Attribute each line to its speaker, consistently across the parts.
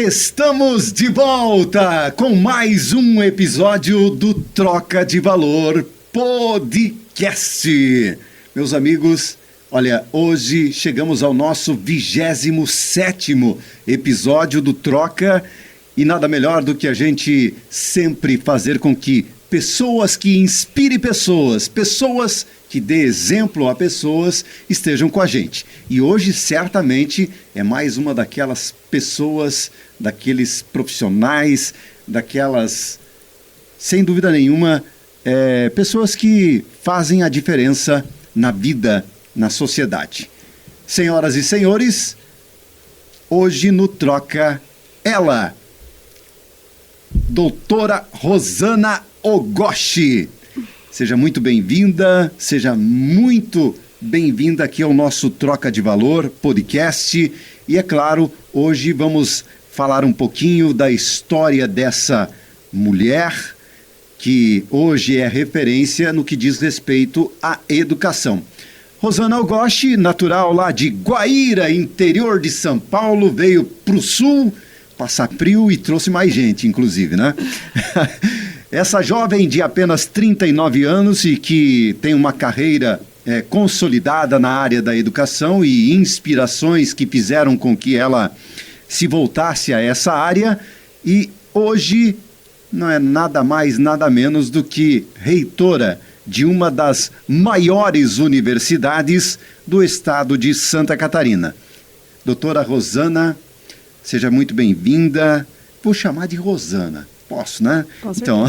Speaker 1: Estamos de volta com mais um episódio do Troca de Valor Podcast. Meus amigos, olha, hoje chegamos ao nosso 27º episódio do Troca e nada melhor do que a gente sempre fazer com que pessoas que inspirem pessoas que dê exemplo a pessoas, estejam com a gente. E hoje, certamente, é mais uma daquelas pessoas, daqueles profissionais, daquelas, sem dúvida nenhuma, pessoas que fazem a diferença na vida, na sociedade. Senhoras e senhores, hoje no Troca, ela, doutora Rosana Ogoshi. Seja muito bem-vinda, aqui ao nosso Troca de Valor Podcast. E é claro, hoje vamos falar um pouquinho da história dessa mulher que hoje é referência no que diz respeito à educação. Rosana Ogoshi, natural lá de Guaíra, interior de São Paulo, veio para o sul passar frio e trouxe mais gente, inclusive, né? Essa jovem de apenas 39 anos e que tem uma carreira consolidada na área da educação e inspirações que fizeram com que ela se voltasse a essa área, e hoje não é nada mais, nada menos do que reitora de uma das maiores universidades do estado de Santa Catarina. Doutora Rosana, seja muito bem-vinda. Vou chamar de Rosana. Posso, né? Então,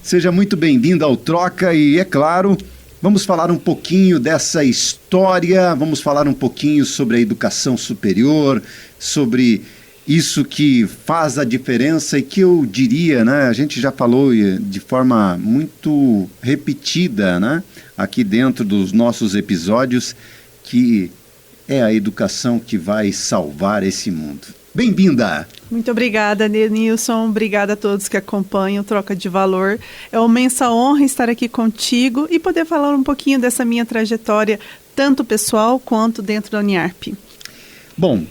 Speaker 1: seja muito bem-vinda ao Troca e, é claro, vamos falar um pouquinho dessa história, vamos falar um pouquinho sobre a educação superior, sobre isso que faz a diferença e que eu diria, né? A gente já falou de forma muito repetida, né? Aqui dentro dos nossos episódios, que é a educação que vai salvar esse mundo. Bem-vinda!
Speaker 2: Muito obrigada, Denilson. Obrigada a todos que acompanham o Troca de Valor. É uma imensa honra estar aqui contigo e poder falar um pouquinho dessa minha trajetória, tanto pessoal quanto dentro da Uniarp.
Speaker 1: Bom,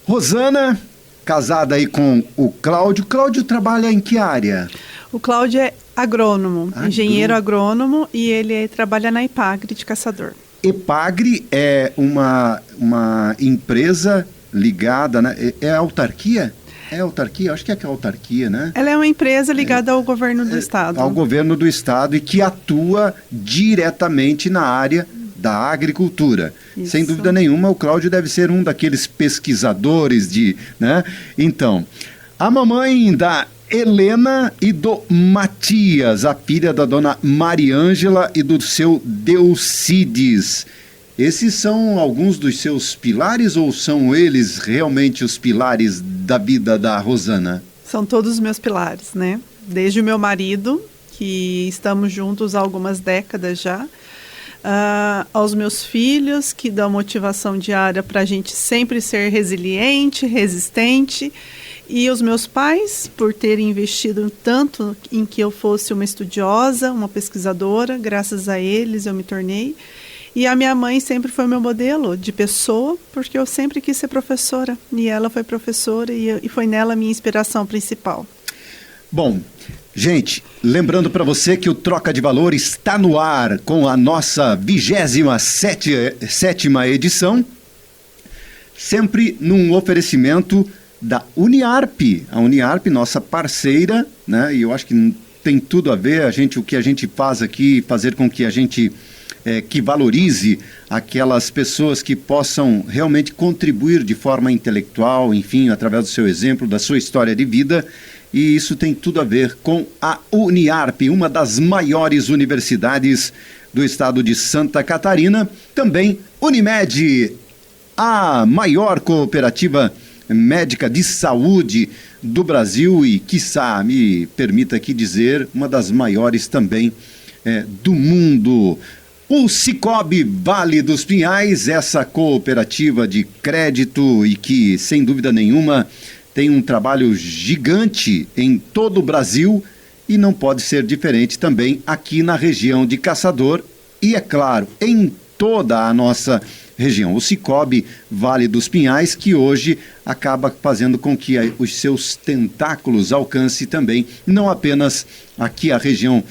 Speaker 1: Rosana, casada aí com o Cláudio. Cláudio trabalha em que área?
Speaker 2: O Cláudio é agrônomo, engenheiro agrônomo, e ele trabalha na Epagre de Caçador.
Speaker 1: Epagre é uma empresa ligada, né? É autarquia? É autarquia? Acho que é autarquia, né?
Speaker 2: Ela é uma empresa ligada ao governo do estado.
Speaker 1: Ao governo do estado e que atua diretamente na área da agricultura. Isso. Sem dúvida nenhuma, o Cláudio deve ser um daqueles pesquisadores né? Então, a mamãe da Helena e do Matias, a filha da dona Mariângela e do seu Deucides. Esses são alguns dos seus pilares ou são eles realmente os pilares da vida da Rosana?
Speaker 2: São todos os meus pilares, né? Desde o meu marido, que estamos juntos há algumas décadas já, aos meus filhos, que dão motivação diária para a gente sempre ser resiliente, resistente, e os meus pais, por terem investido tanto em que eu fosse uma estudiosa, uma pesquisadora, graças a eles eu me tornei. E a minha mãe sempre foi meu modelo de pessoa, porque eu sempre quis ser professora. E ela foi professora e foi nela a minha inspiração principal.
Speaker 1: Bom, gente, lembrando para você que o Troca de Valor está no ar com a nossa 27ª edição, sempre num oferecimento da Uniarp. A Uniarp, nossa parceira, né? E eu acho que tem tudo a ver o que a gente faz aqui, fazer com que a gente que valorize aquelas pessoas que possam realmente contribuir de forma intelectual, enfim, através do seu exemplo, da sua história de vida, e isso tem tudo a ver com a Uniarp, uma das maiores universidades do estado de Santa Catarina, também Unimed, a maior cooperativa médica de saúde do Brasil e, quiçá, me permita aqui dizer, uma das maiores também do mundo. O Sicoob Vale dos Pinhais, essa cooperativa de crédito e que, sem dúvida nenhuma, tem um trabalho gigante em todo o Brasil e não pode ser diferente também aqui na região de Caçador e, é claro, em toda a nossa região. O Cicobi Vale dos Pinhais, que hoje acaba fazendo com que os seus tentáculos alcance também, não apenas aqui a região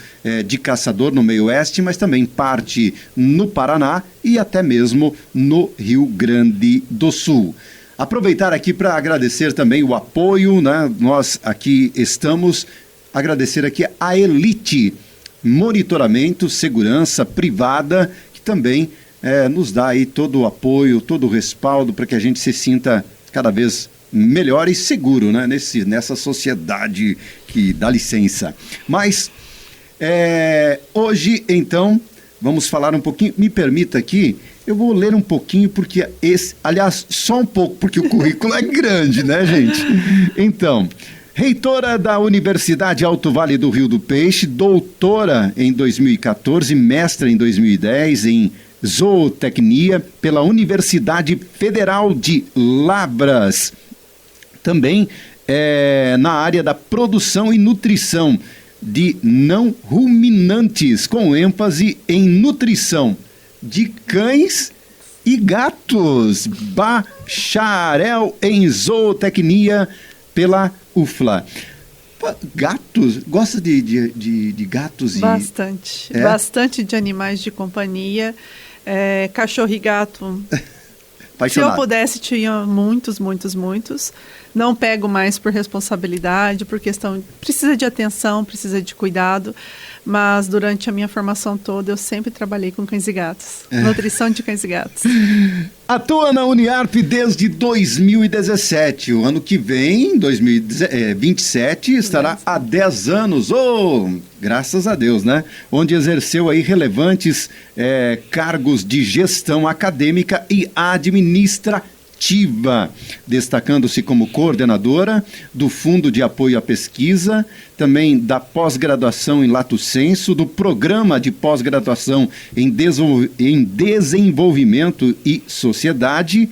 Speaker 1: de Caçador, no meio oeste, mas também parte no Paraná e até mesmo no Rio Grande do Sul. Aproveitar aqui para agradecer também o apoio, né? Nós aqui estamos, agradecer aqui a Elite Monitoramento, Segurança Privada, que também nos dá aí todo o apoio, todo o respaldo para que a gente se sinta cada vez melhor e seguro, né? Nessa sociedade que dá licença. Mas hoje, então, vamos falar um pouquinho, me permita aqui, eu vou ler um pouquinho, porque aliás, só um pouco, porque o currículo é grande, né, gente? Então, reitora da Universidade Alto Vale do Rio do Peixe, doutora em 2014, mestra em 2010 em zootecnia pela Universidade Federal de Lavras. Também na área da produção e nutrição de não ruminantes, com ênfase em nutrição de cães e gatos. Bacharel em zootecnia pela UFLA. Gatos? Gosta de gatos?
Speaker 2: Bastante. Bastante de animais de companhia. Cachorro e gato. Se eu pudesse, tinha muitos. Não pego mais por responsabilidade, por questão... Precisa de atenção, precisa de cuidado. Mas durante a minha formação toda, eu sempre trabalhei com cães e gatos. Nutrição de cães e gatos.
Speaker 1: Atua na Uniarp desde 2017. O ano que vem, 2027, estará há 10 anos. Graças a Deus, né? Onde exerceu aí relevantes cargos de gestão acadêmica e administrativa, destacando-se como coordenadora do Fundo de Apoio à Pesquisa, também da pós-graduação em Lato Sensu, do Programa de Pós-Graduação em Desenvolvimento e Sociedade,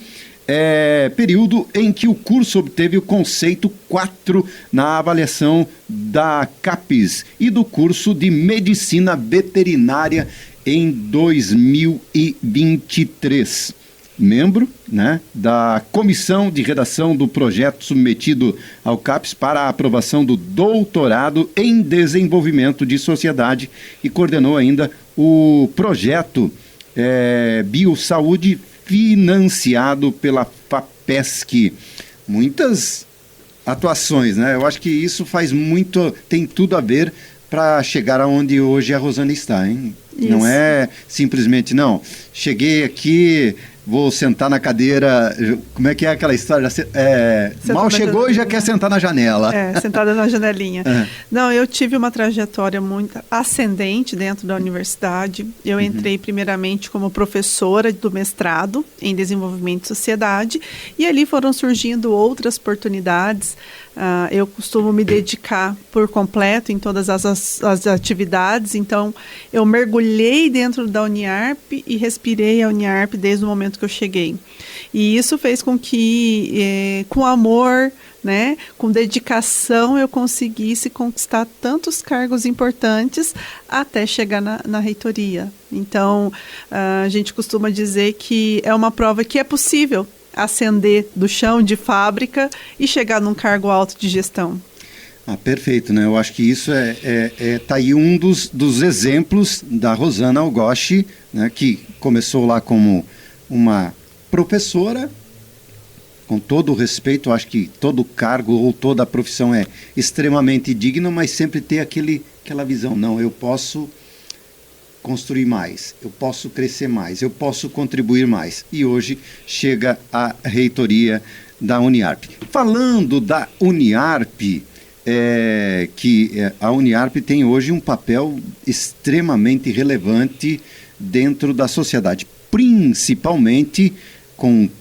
Speaker 1: período em que o curso obteve o conceito 4 na avaliação da CAPES e do curso de Medicina Veterinária em 2023. Membro, né, da comissão de redação do projeto submetido ao CAPES para a aprovação do doutorado em desenvolvimento de sociedade e coordenou ainda o projeto Biosaúde financiado pela FAPESC. Muitas atuações, né? Eu acho que isso tem tudo a ver para chegar aonde hoje a Rosana está, hein? Isso. Não é simplesmente, cheguei aqui, vou sentar na cadeira, como é que é aquela história? Mal chegou e já quer sentar na janela.
Speaker 2: Sentada na janelinha. Não, eu tive uma trajetória muito ascendente dentro da universidade. Eu entrei primeiramente como professora do mestrado em desenvolvimento de sociedade e ali foram surgindo outras oportunidades. Eu costumo me dedicar por completo em todas as atividades, então eu mergulhei dentro da Uniarp e respirei a Uniarp desde o momento que eu cheguei. E isso fez com que, com amor, né, com dedicação, eu conseguisse conquistar tantos cargos importantes até chegar na reitoria. Então, a gente costuma dizer que é uma prova que é possível ascender do chão de fábrica e chegar num cargo alto de gestão.
Speaker 1: Perfeito, né? Eu acho que isso tá aí um dos exemplos da Rosana Algoshi, né, que começou lá como uma professora. Com todo o respeito, acho que todo cargo ou toda a profissão é extremamente digna, mas sempre ter aquela visão, eu posso construir mais, eu posso crescer mais, eu posso contribuir mais. E hoje chega a reitoria da Uniarp. Falando da Uniarp, a Uniarp tem hoje um papel extremamente relevante dentro da sociedade, principalmente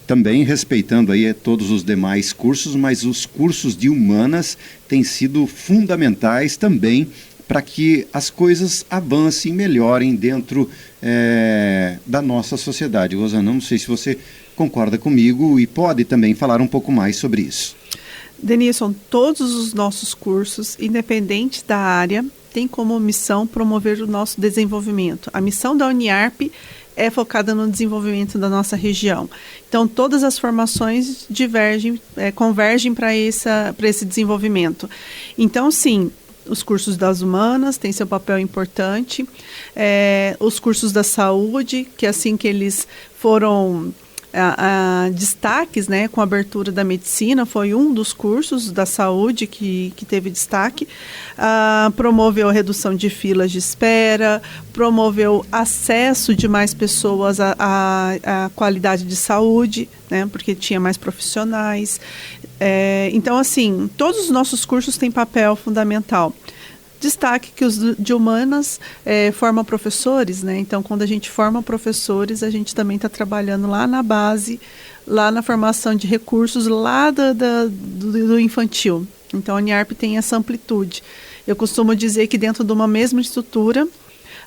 Speaker 1: também respeitando aí todos os demais cursos, mas os cursos de humanas têm sido fundamentais também para que as coisas avancem, melhorem dentro da nossa sociedade. Rosana, não sei se você concorda comigo e pode também falar um pouco mais sobre isso.
Speaker 2: Denilson, todos os nossos cursos, independente da área, tem como missão promover o nosso desenvolvimento. A missão da Uniarp é focada no desenvolvimento da nossa região. Então, todas as formações convergem para esse desenvolvimento. Então, sim, os cursos das humanas têm seu papel importante, os cursos da saúde, que assim que eles foram destaques, né, com a abertura da medicina, foi um dos cursos da saúde que teve destaque, promoveu a redução de filas de espera, promoveu acesso de mais pessoas à qualidade de saúde, né, porque tinha mais profissionais. Então, assim, todos os nossos cursos têm papel fundamental. Destaque que os de humanas formam professores, né? Então, quando a gente forma professores, a gente também está trabalhando lá na base, lá na formação de recursos, lá do infantil. Então, a Uniarp tem essa amplitude. Eu costumo dizer que dentro de uma mesma estrutura,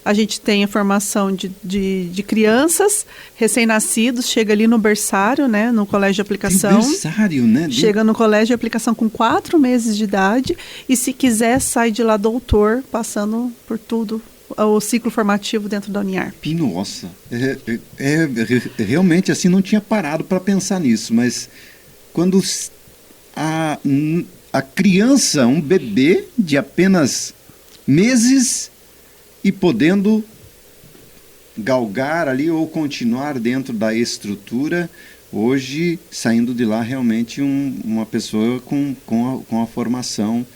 Speaker 2: a gente tem a formação de crianças recém-nascidos, chega ali no berçário, né, no colégio de aplicação.
Speaker 1: Tem berçário, né?
Speaker 2: Chega no colégio de aplicação com 4 meses de idade e, se quiser, sai de lá doutor, passando por tudo, o ciclo formativo dentro da Uniarp.
Speaker 1: Nossa, realmente assim não tinha parado para pensar nisso, mas quando a criança, um bebê de apenas meses e podendo galgar ali ou continuar dentro da estrutura, hoje saindo de lá realmente uma pessoa com a formação,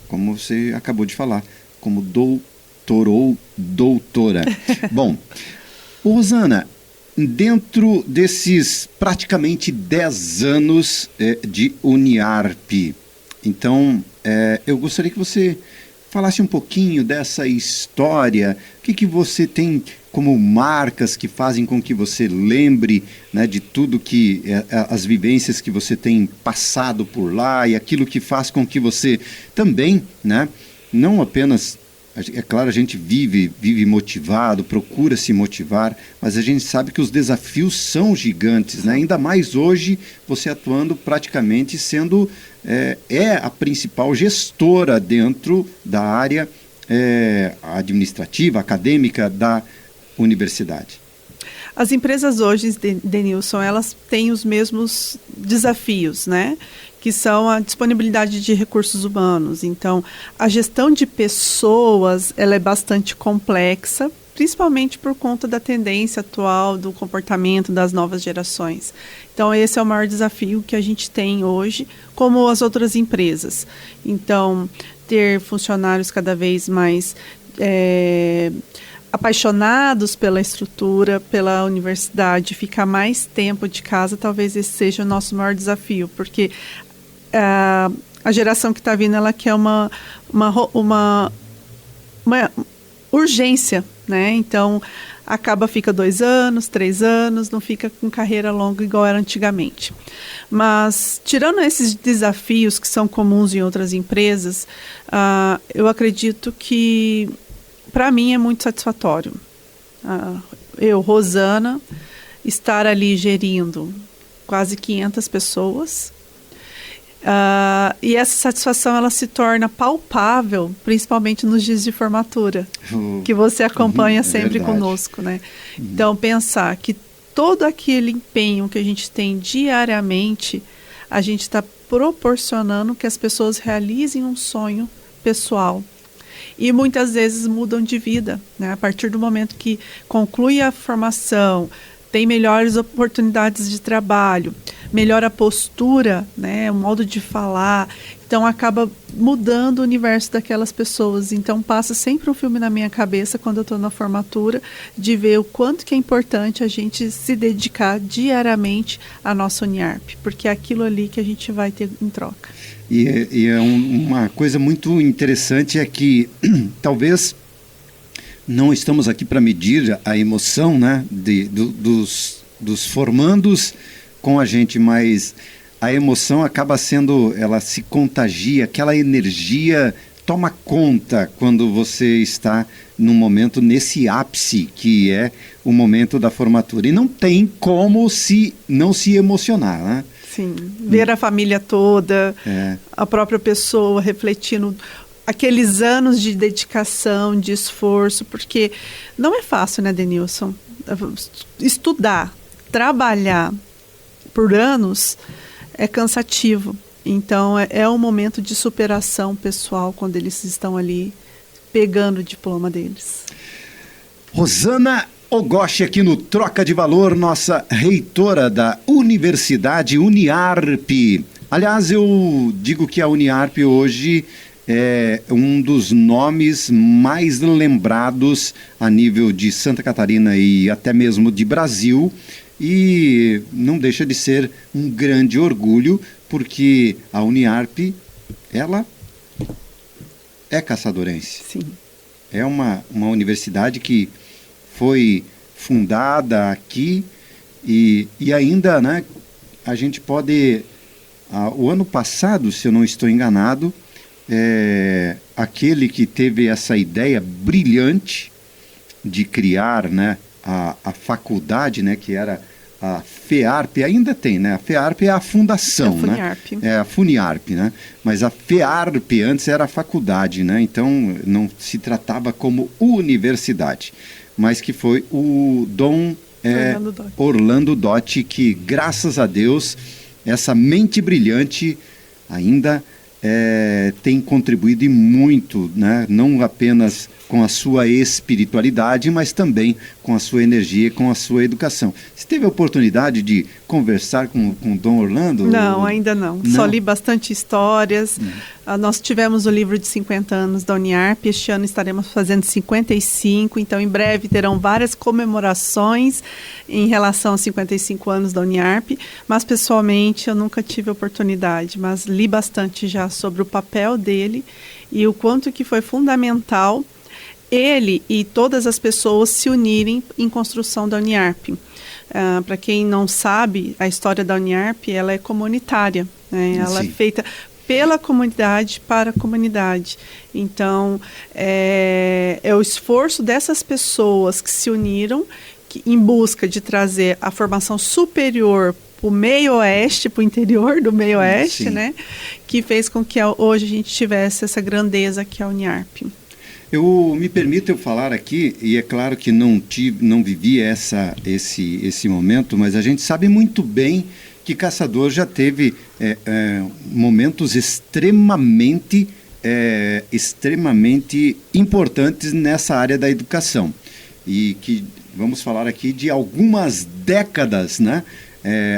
Speaker 1: como você acabou de falar, como doutor ou doutora. Bom, Rosana, dentro desses praticamente 10 anos de Uniarp, então eu gostaria que você falasse um pouquinho dessa história, o que você tem como marcas que fazem com que você lembre, né, de tudo que, as vivências que você tem passado por lá e aquilo que faz com que você também, né, não apenas, é claro, a gente vive motivado, procura se motivar, mas a gente sabe que os desafios são gigantes, né? Ainda mais hoje, você atuando praticamente sendo a principal gestora dentro da área administrativa, acadêmica da universidade.
Speaker 2: As empresas hoje, Denilson, elas têm os mesmos desafios, né? Que são a disponibilidade de recursos humanos. Então, a gestão de pessoas, ela é bastante complexa, principalmente por conta da tendência atual do comportamento das novas gerações. Então, esse é o maior desafio que a gente tem hoje, como as outras empresas. Então, ter funcionários cada vez mais apaixonados pela estrutura, pela universidade, ficar mais tempo de casa, talvez esse seja o nosso maior desafio, porque a geração que está vindo, ela quer uma urgência, né? Então, fica 2 anos, 3 anos, não fica com carreira longa igual era antigamente. Mas, tirando esses desafios que são comuns em outras empresas, eu acredito que, para mim, é muito satisfatório. Eu, Rosana, estar ali gerindo quase 500 pessoas, e essa satisfação ela se torna palpável, principalmente nos dias de formatura, que você acompanha sempre conosco, né? Então, pensar que todo aquele empenho que a gente tem diariamente, a gente está proporcionando que as pessoas realizem um sonho pessoal. E muitas vezes mudam de vida, né? A partir do momento que conclui a formação, tem melhores oportunidades de trabalho, melhora a postura, né, o modo de falar, então acaba mudando o universo daquelas pessoas. Então passa sempre um filme na minha cabeça quando eu estou na formatura, de ver o quanto que é importante a gente se dedicar diariamente à nossa Uniarp, porque é aquilo ali que a gente vai ter em troca.
Speaker 1: E uma coisa muito interessante é que talvez não estamos aqui para medir a emoção, né, dos formandos com a gente, mas a emoção acaba sendo, ela se contagia, aquela energia toma conta quando você está num momento, nesse ápice que é o momento da formatura. E não tem como não se emocionar, né?
Speaker 2: Sim, ver a família toda, a própria pessoa refletindo aqueles anos de dedicação, de esforço, porque não é fácil, né, Denilson? estudar, trabalhar por anos é cansativo. Então, é um momento de superação pessoal quando eles estão ali pegando o diploma deles.
Speaker 1: Rosana Ogoshi aqui no Troca de Valor, nossa reitora da Universidade Uniarp. Aliás, eu digo que a Uniarp hoje é um dos nomes mais lembrados a nível de Santa Catarina e até mesmo de Brasil, e não deixa de ser um grande orgulho, porque a Uniarp, ela é caçadorense.
Speaker 2: Sim.
Speaker 1: É uma universidade que foi fundada aqui e ainda, né, a gente pode... o ano passado, se eu não estou enganado, aquele que teve essa ideia brilhante de criar, né, a faculdade, né, que era a FEARP, ainda tem, né? A FEARP é a fundação,
Speaker 2: a Funiarp,
Speaker 1: né? É a Funiarp, né? Mas a FEARP antes era a faculdade, né? Então não se tratava como universidade, mas que foi o Dom Orlando Dotti, que, graças a Deus, essa mente brilhante ainda tem contribuído e muito, né? Não apenas com a sua espiritualidade, mas também com a sua energia, com a sua educação. Você teve a oportunidade de conversar com o Dom Orlando?
Speaker 2: Não, ainda não. Só li bastante histórias. Nós tivemos o livro de 50 anos da Uniarp. Este ano estaremos fazendo 55, então em breve terão várias comemorações em relação aos 55 anos da Uniarp, mas pessoalmente eu nunca tive oportunidade, mas li bastante já sobre o papel dele e o quanto que foi fundamental ele e todas as pessoas se unirem em construção da Uniarp. Para quem não sabe, a história da Uniarp, ela é comunitária, né? Ela é feita pela comunidade para a comunidade. Então, é o esforço dessas pessoas que se uniram em busca de trazer a formação superior para o meio-oeste, para o interior do meio-oeste, né? Que fez com que hoje a gente tivesse essa grandeza que é a Uniarp.
Speaker 1: Me permito eu falar aqui, e é claro que não vivi esse momento, mas a gente sabe muito bem que Caçador já teve momentos extremamente importantes nessa área da educação. E que vamos falar aqui de algumas décadas, né,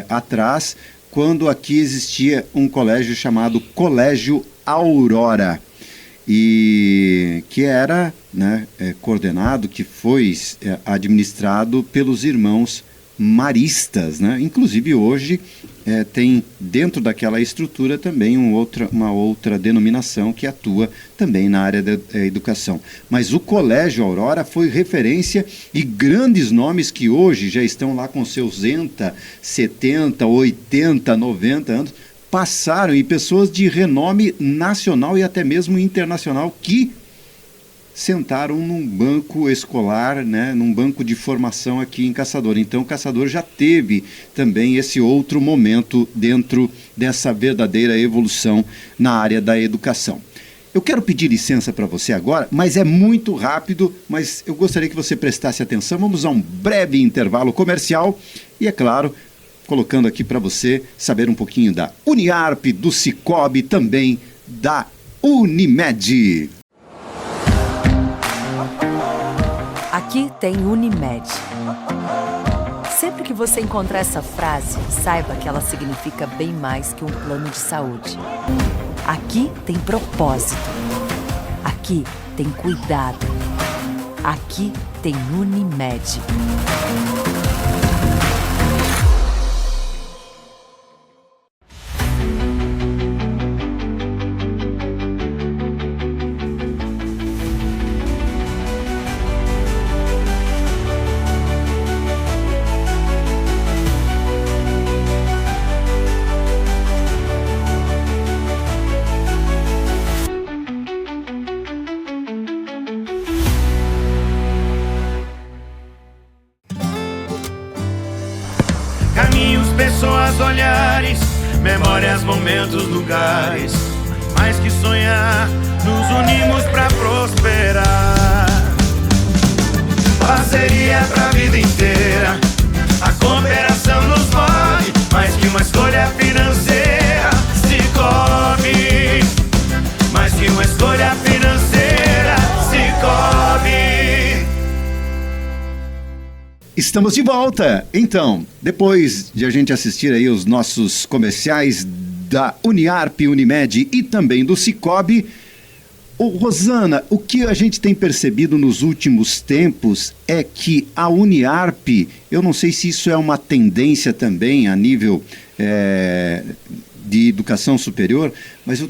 Speaker 1: atrás, quando aqui existia um colégio chamado Colégio Aurora, e que era, né, coordenado, que foi administrado pelos irmãos maristas, né? Inclusive hoje tem dentro daquela estrutura também uma outra denominação que atua também na área da educação. Mas o Colégio Aurora foi referência, e grandes nomes que hoje já estão lá com seus 70, 80, 90 anos, passaram, e pessoas de renome nacional e até mesmo internacional que sentaram num banco escolar, né, num banco de formação aqui em Caçador. Então, Caçador já teve também esse outro momento dentro dessa verdadeira evolução na área da educação. Eu quero pedir licença para você agora, mas é muito rápido, mas eu gostaria que você prestasse atenção. Vamos a um breve intervalo comercial e, é claro, colocando aqui para você saber um pouquinho da Uniarp, do Cicobi, também da Unimed.
Speaker 3: Aqui tem Unimed. Sempre que você encontrar essa frase, saiba que ela significa bem mais que um plano de saúde. Aqui tem propósito. Aqui tem cuidado. Aqui tem Unimed.
Speaker 4: Pessoas, olhares, memórias, momentos, lugares. Mais que sonhar, nos unimos pra prosperar. parceria pra vida inteira. A cooperação nos move, mais que uma escolha financeira. Cicobi, mais que uma escolha financeira. Cicobi.
Speaker 1: Estamos de volta. Então, depois de a gente assistir aí os nossos comerciais da Uniarp, Unimed e também do Cicobi, Rosana, o que a gente tem percebido nos últimos tempos é que a Uniarp, eu não sei se isso é uma tendência também a nível de educação superior, mas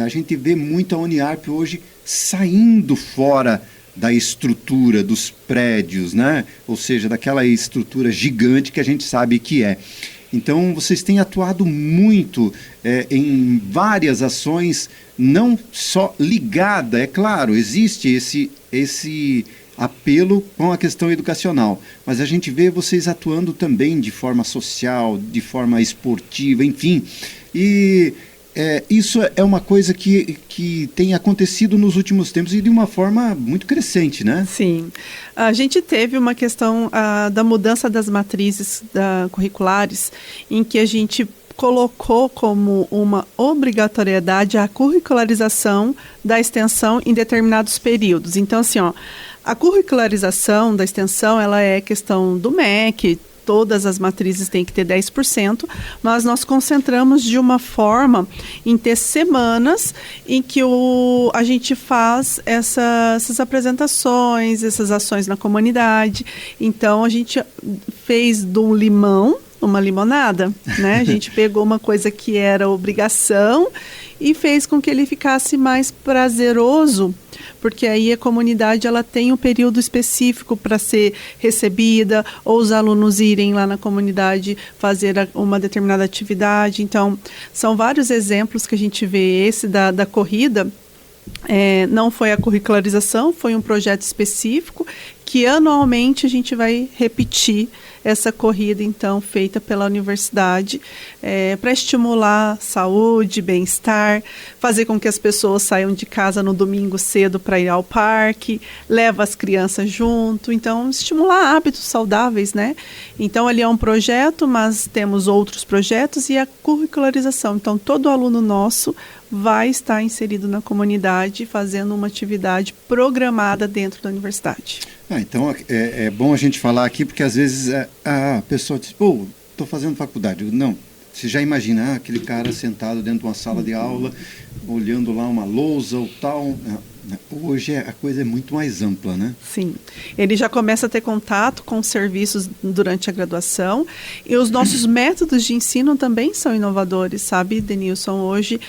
Speaker 1: a gente vê muito a Uniarp hoje saindo fora da estrutura dos prédios, né? Ou seja, daquela estrutura gigante que a gente sabe que é. Então, vocês têm atuado muito em várias ações, não só ligada, é claro, existe esse apelo com a questão educacional, mas a gente vê vocês atuando também de forma social, de forma esportiva, enfim. E isso é uma coisa que tem acontecido nos últimos tempos e de uma forma muito crescente, né?
Speaker 2: Sim. A gente teve uma questão da mudança das matrizes curriculares, em que a gente colocou como uma obrigatoriedade a curricularização da extensão em determinados períodos. Então, assim, a curricularização da extensão, ela é questão do MEC. Todas as matrizes têm que ter 10%, mas nós concentramos de uma forma em ter semanas em que a gente faz essas apresentações, essas ações na comunidade. Então, a gente fez do limão uma limonada, né? A gente pegou uma coisa que era obrigação e fez com que ele ficasse mais prazeroso, porque aí a comunidade ela tem um período específico para ser recebida, ou os alunos irem lá na comunidade fazer uma determinada atividade. Então, são vários exemplos que a gente vê. Esse da corrida, não foi a curricularização, foi um projeto específico que anualmente a gente vai repetir essa corrida, então, feita pela universidade, para estimular saúde, bem-estar, fazer com que as pessoas saiam de casa no domingo cedo para ir ao parque, leva as crianças junto, então, estimular hábitos saudáveis, né? Então, ali é um projeto, mas temos outros projetos e a curricularização. Então, todo aluno nosso vai estar inserido na comunidade, fazendo uma atividade programada dentro da universidade.
Speaker 1: Então é bom a gente falar aqui, porque às vezes a pessoa diz, pô, estou fazendo faculdade. Não, você já imagina aquele cara sentado dentro de uma sala de aula, olhando lá uma lousa ou tal. Hoje a coisa é muito mais ampla, né?
Speaker 2: Sim. Ele já começa a ter contato com os serviços durante a graduação e os nossos métodos de ensino também são inovadores, sabe, Denilson? Hoje,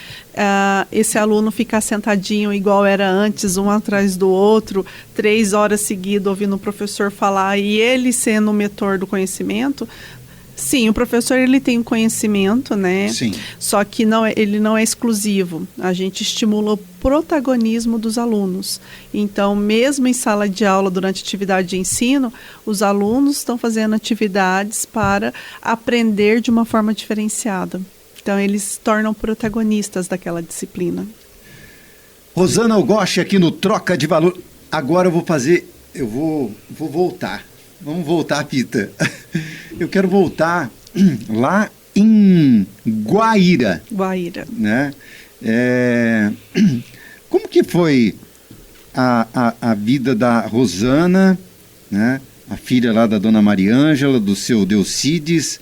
Speaker 2: esse aluno ficar sentadinho igual era antes, um atrás do outro, 3 horas seguidas ouvindo o professor falar e ele sendo o mentor do conhecimento. Sim, o professor ele tem um conhecimento, né?
Speaker 1: Sim.
Speaker 2: Só que ele não é exclusivo. A gente estimula o protagonismo dos alunos. Então, mesmo em sala de aula, durante atividade de ensino, os alunos estão fazendo atividades para aprender de uma forma diferenciada. Então, eles se tornam protagonistas daquela disciplina.
Speaker 1: Rosana Algoche aqui no Troca de Valor. Agora eu vou voltar. Vamos voltar, Pita. Eu quero voltar lá em Guaíra.
Speaker 2: Guaíra.
Speaker 1: Né? Como que foi a vida da Rosana, né? A filha lá da dona Mariângela, do seu Delcides?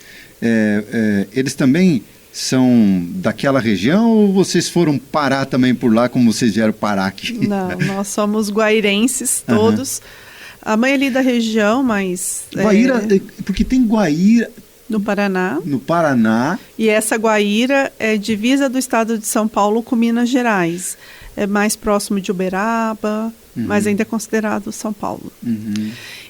Speaker 1: Eles também são daquela região ou vocês foram parar também por lá, como vocês vieram parar aqui?
Speaker 2: Não, nós somos guairenses todos. A mãe ali da região, mas...
Speaker 1: Guaíra, porque tem Guaíra...
Speaker 2: No Paraná.
Speaker 1: No Paraná.
Speaker 2: E essa Guaíra é divisa do estado de São Paulo com Minas Gerais. É mais próximo de Uberaba, mas ainda é considerado São Paulo.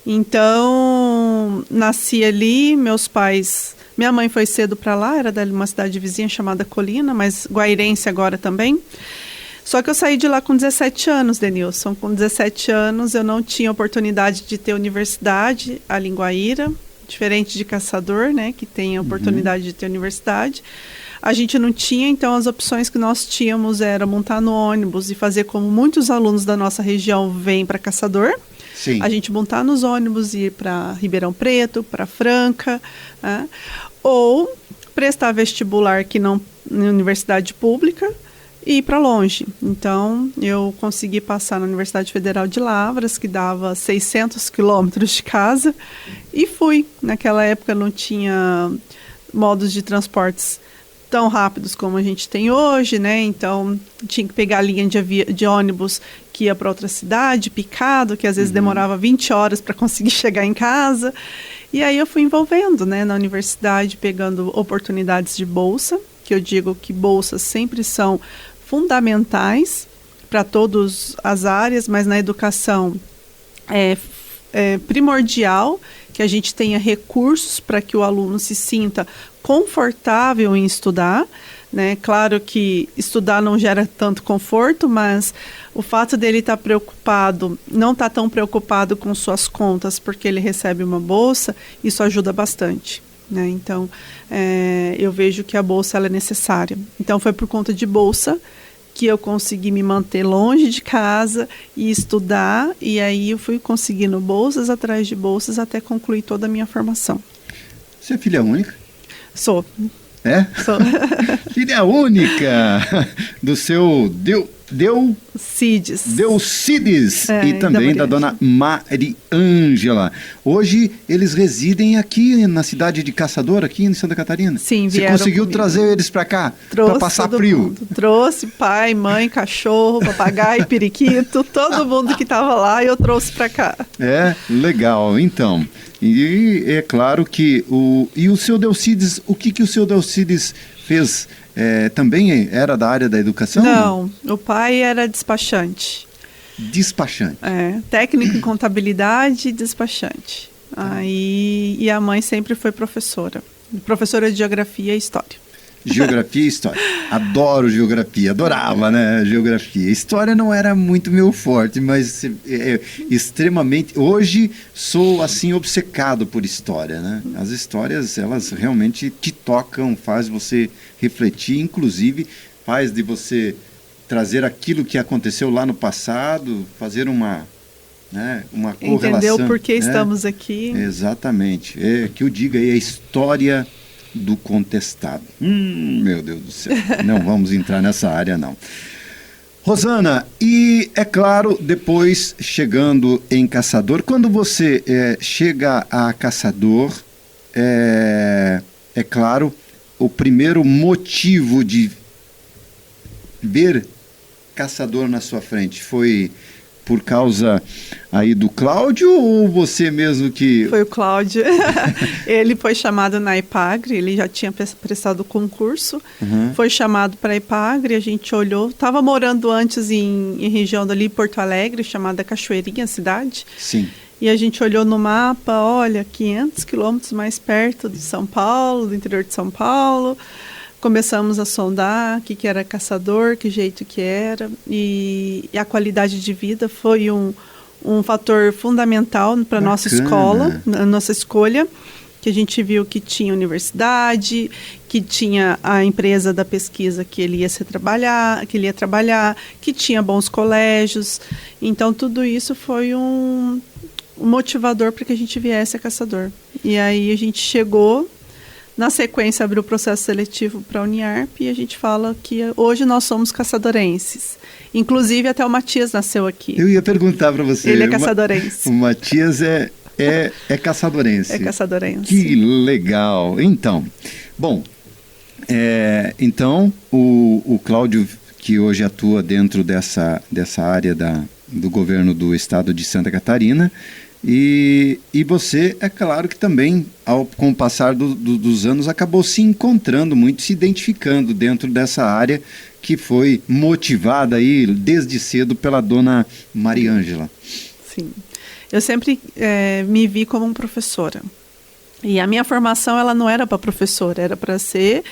Speaker 2: Então, nasci ali, meus pais... Minha mãe foi cedo para lá, era de uma cidade vizinha chamada Colina, mas guairense agora também. Só que eu saí de lá com 17 anos, Denilson. Com 17 anos eu não tinha oportunidade de ter universidade ali em Guaíra, diferente de Caçador, né, que tem a oportunidade de ter universidade. A gente não tinha, então as opções que nós tínhamos era montar no ônibus e fazer como muitos alunos da nossa região vêm para Caçador.
Speaker 1: Sim.
Speaker 2: A gente montar nos ônibus e ir para Ribeirão Preto, para Franca, né? Ou prestar vestibular que não na universidade pública e ir para longe. Então, eu consegui passar na Universidade Federal de Lavras, que dava 600 quilômetros de casa, e fui. Naquela época não tinha modos de transportes tão rápidos como a gente tem hoje, né? Então, tinha que pegar a linha de ônibus que ia para outra cidade, picado, que às vezes demorava 20 horas para conseguir chegar em casa. E aí eu fui envolvendo, né, na universidade, pegando oportunidades de bolsa, que eu digo que bolsas sempre são fundamentais para todas as áreas, mas na educação é primordial que a gente tenha recursos para que o aluno se sinta confortável em estudar, né? Claro que estudar não gera tanto conforto, mas o fato dele estar preocupado, não estar tão preocupado com suas contas porque ele recebe uma bolsa, isso ajuda bastante, né? Então, eu vejo que a bolsa ela é necessária. Então, foi por conta de bolsa que eu consegui me manter longe de casa e estudar, e aí eu fui conseguindo bolsas atrás de bolsas até concluir toda a minha formação.
Speaker 1: Você é filha única?
Speaker 2: Sou.
Speaker 1: É?
Speaker 2: Sou.
Speaker 1: Filha única do seu Deucides e também da dona Mariângela. Hoje eles residem aqui na cidade de Caçador, aqui em Santa Catarina.
Speaker 2: Sim,
Speaker 1: Você
Speaker 2: vieram
Speaker 1: conseguiu
Speaker 2: comigo.
Speaker 1: trazer eles para cá? Para passar frio?
Speaker 2: Mundo. Trouxe pai, mãe, cachorro, papagaio, periquito, todo mundo que estava lá eu trouxe para cá.
Speaker 1: É, legal. Então, e é claro que o seu Deucides, o que o seu Deucides fez? Também era da área da educação?
Speaker 2: Não, o pai era despachante.
Speaker 1: Despachante.
Speaker 2: Técnico em contabilidade e despachante. E a mãe sempre foi professora de geografia e história.
Speaker 1: Geografia e história. Adoro geografia, adorava, né, geografia. História não era muito meu forte, mas extremamente... Hoje sou, assim, obcecado por história, né? As histórias, elas realmente te tocam, faz você refletir, inclusive faz de você trazer aquilo que aconteceu lá no passado, fazer uma correlação.
Speaker 2: Entender o porquê estamos aqui.
Speaker 1: Exatamente. Que eu diga aí a história do contestado. Meu Deus do céu. Não vamos entrar nessa área, não. Rosana, e é claro, depois chegando em Caçador, quando você chega a Caçador, é claro, o primeiro motivo de ver Caçador na sua frente foi por causa aí do Cláudio ou você mesmo que...
Speaker 2: Foi o Cláudio. Ele foi chamado na Ipagre, ele já tinha prestado o concurso, foi chamado para a Ipagre, a gente olhou, estava morando antes em região dali, Porto Alegre, chamada Cachoeirinha, cidade.
Speaker 1: Sim.
Speaker 2: E a gente olhou no mapa, olha, 500 quilômetros mais perto de São Paulo, do interior de São Paulo. Começamos a sondar o que era Caçador, que jeito que era, e a qualidade de vida foi um fator fundamental para a nossa escola, a nossa escolha, que a gente viu que tinha universidade, que tinha a empresa da pesquisa que ele ia trabalhar, que tinha bons colégios. Então, tudo isso foi um motivador para que a gente viesse a Caçador. E aí a gente chegou... Na sequência, abriu o processo seletivo para a Uniarp e a gente fala que hoje nós somos caçadorenses. Inclusive, até o Matias nasceu aqui.
Speaker 1: Eu ia perguntar para você.
Speaker 2: Ele é caçadorense.
Speaker 1: O Matias é caçadorense.
Speaker 2: É caçadorense.
Speaker 1: Que legal. Então, bom, então o Cláudio, que hoje atua dentro dessa área do governo do estado de Santa Catarina, e você, é claro que também, com o passar dos anos, acabou se encontrando muito, se identificando dentro dessa área que foi motivada aí desde cedo pela dona Mariângela.
Speaker 2: Sim, eu sempre me vi como uma professora. E a minha formação, ela não era para professora, era para ser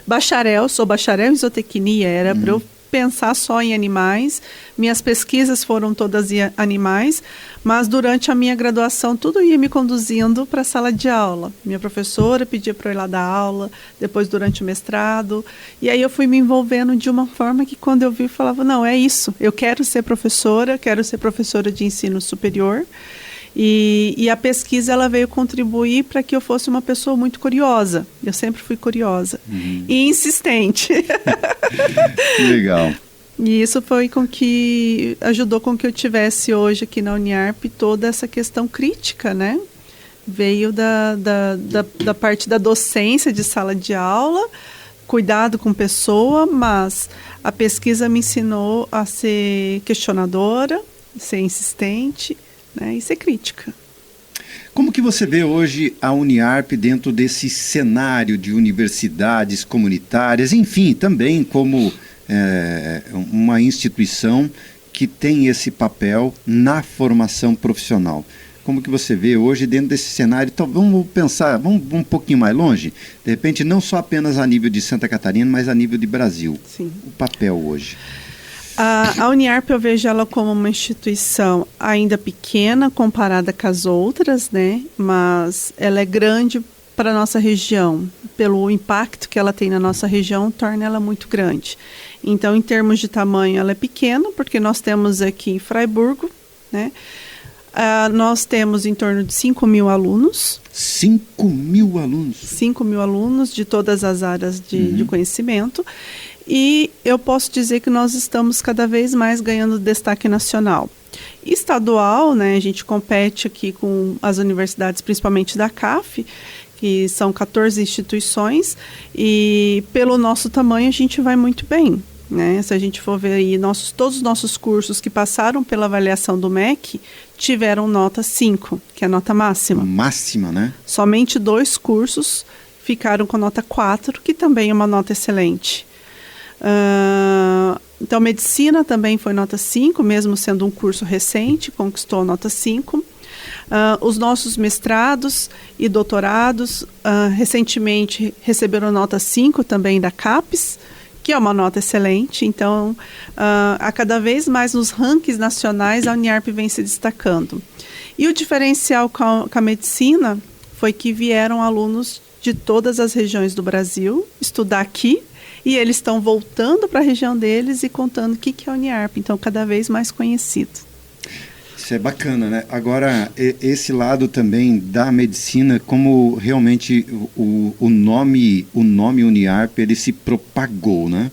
Speaker 2: bacharel, sou bacharel em zootecnia, era para eu pensar só em animais. Minhas pesquisas foram todas em animais, mas durante a minha graduação tudo ia me conduzindo para a sala de aula. Minha professora pedia para eu ir lá dar aula, depois durante o mestrado, e aí eu fui me envolvendo de uma forma que quando eu vi, eu falava, não, é isso, eu quero ser professora de ensino superior. E a pesquisa ela veio contribuir para que eu fosse uma pessoa muito curiosa. Eu sempre fui curiosa e insistente.
Speaker 1: Que legal.
Speaker 2: E isso foi ajudou com que eu tivesse hoje aqui na Uniarp toda essa questão crítica, né? Veio da parte da docência de sala de aula, cuidado com pessoa, mas a pesquisa me ensinou a ser questionadora, ser insistente, né, e ser crítica.
Speaker 1: Como que você vê hoje a Uniarp dentro desse cenário de universidades comunitárias, enfim, também como uma instituição que tem esse papel na formação profissional? Como que você vê hoje dentro desse cenário? Então, vamos pensar, vamos um pouquinho mais longe, de repente não só apenas a nível de Santa Catarina, mas a nível de Brasil.
Speaker 2: Sim.
Speaker 1: O papel hoje.
Speaker 2: A Uniarp eu vejo ela como uma instituição ainda pequena comparada com as outras, né? Mas ela é grande para a nossa região. Pelo impacto que ela tem na nossa região, torna ela muito grande. Então, em termos de tamanho, ela é pequena, porque nós temos aqui em Fraiburgo, né? Nós temos em torno de 5.000 alunos.
Speaker 1: 5.000 alunos?
Speaker 2: 5.000 alunos de todas as áreas de conhecimento. E eu posso dizer que nós estamos cada vez mais ganhando destaque nacional. Estadual, né, a gente compete aqui com as universidades, principalmente da CAF, que são 14 instituições, e pelo nosso tamanho a gente vai muito bem. Né? Se a gente for ver aí, todos os nossos cursos que passaram pela avaliação do MEC tiveram nota 5, que é a nota máxima.
Speaker 1: Máxima, né?
Speaker 2: Somente 2 cursos ficaram com nota 4, que também é uma nota excelente. Então, medicina também foi nota 5, mesmo sendo um curso recente, conquistou nota 5. Os nossos mestrados e doutorados recentemente receberam nota 5 também da CAPES, que é uma nota excelente. Então, a cada vez mais nos rankings nacionais, a Uniarp vem se destacando. E o diferencial com a medicina foi que vieram alunos de todas as regiões do Brasil estudar aqui, e eles estão voltando para a região deles e contando o que é a Uniarp, então cada vez mais conhecido.
Speaker 1: Isso é bacana, né? Agora, esse lado também da medicina, como realmente o nome Uniarp, ele se propagou, né?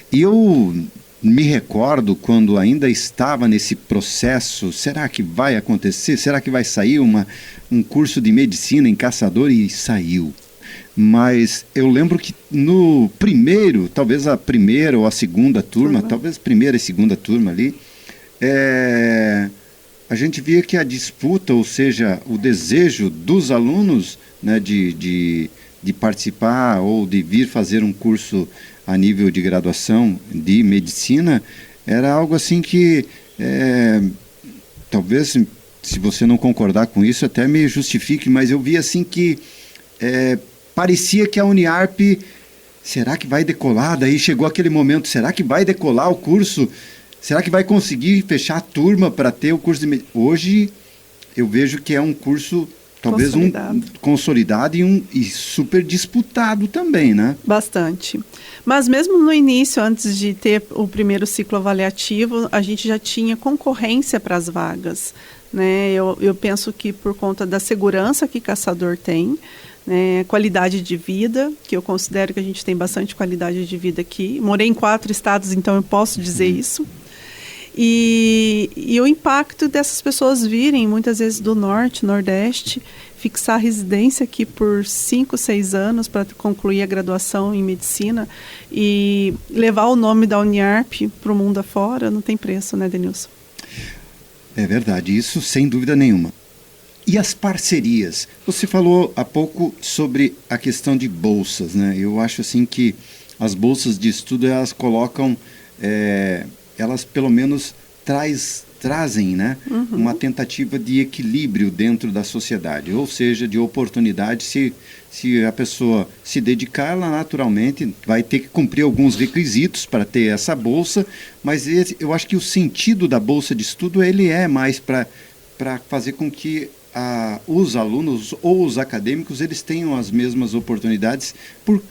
Speaker 1: E eu me recordo quando ainda estava nesse processo, será que vai acontecer? Será que vai sair um curso de medicina em Caçador? E saiu. Mas eu lembro que no primeiro, talvez a primeira ou a segunda turma, talvez primeira e segunda turma ali, a gente via que a disputa, ou seja, o desejo dos alunos, né, de participar ou de vir fazer um curso a nível de graduação de medicina, era algo assim que, talvez, se você não concordar com isso, até me justifique, mas eu vi assim que parecia que a Uniarp, será que vai decolar? Daí chegou aquele momento, será que vai decolar o curso? Será que vai conseguir fechar a turma para ter o curso de medicina? Hoje eu vejo que é um curso talvez consolidado e super disputado também, né?
Speaker 2: Bastante. Mas mesmo no início, antes de ter o primeiro ciclo avaliativo, a gente já tinha concorrência para as vagas, né? Eu penso que por conta da segurança que Caçador tem, né, qualidade de vida, que eu considero que a gente tem bastante qualidade de vida aqui. Morei em 4 estados, então eu posso dizer isso. E o impacto dessas pessoas virem, muitas vezes do norte, nordeste, fixar residência aqui por 5, 6 anos para concluir a graduação em medicina e levar o nome da Uniarp para o mundo afora, não tem preço, né, Denilson?
Speaker 1: É verdade, isso sem dúvida nenhuma. E as parcerias? Você falou há pouco sobre a questão de bolsas, né? Eu acho assim que as bolsas de estudo, elas colocam, elas pelo menos trazem, né, uma tentativa de equilíbrio dentro da sociedade, ou seja, de oportunidade. Se a pessoa se dedicar, ela naturalmente vai ter que cumprir alguns requisitos para ter essa bolsa, mas eu acho que o sentido da bolsa de estudo, ele é mais para fazer com que os alunos ou os acadêmicos, eles tenham as mesmas oportunidades por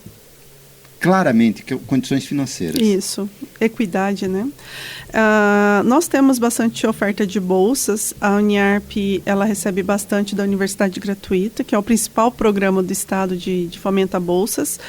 Speaker 1: claramente condições financeiras.
Speaker 2: Isso, equidade, né? Nós temos bastante oferta de bolsas. A Uniarp, ela recebe bastante da Universidade Gratuita, que é o principal programa do Estado de fomento a bolsas.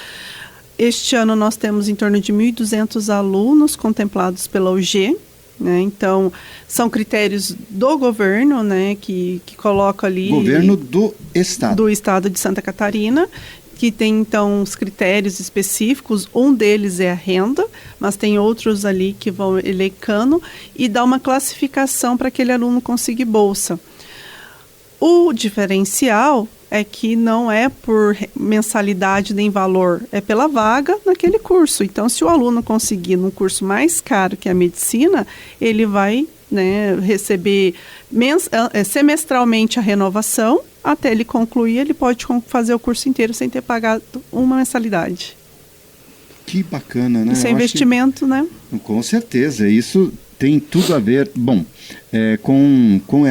Speaker 2: Este ano nós temos em torno de 1.200 alunos contemplados pela UG, né? Então, são critérios do governo, né, que coloca ali...
Speaker 1: Governo do Estado.
Speaker 2: Do Estado de Santa Catarina, que tem, então, os critérios específicos. Um deles é a renda, mas tem outros ali que vão elencando e dá uma classificação para aquele aluno conseguir bolsa. O diferencial é que não é por mensalidade nem valor, é pela vaga naquele curso. Então, se o aluno conseguir num curso mais caro que a medicina, ele vai, né, receber semestralmente a renovação. Até ele concluir, ele pode fazer o curso inteiro sem ter pagado uma mensalidade.
Speaker 1: Que bacana, né?
Speaker 2: Isso é investimento, né?
Speaker 1: Com certeza, isso tem tudo a ver, com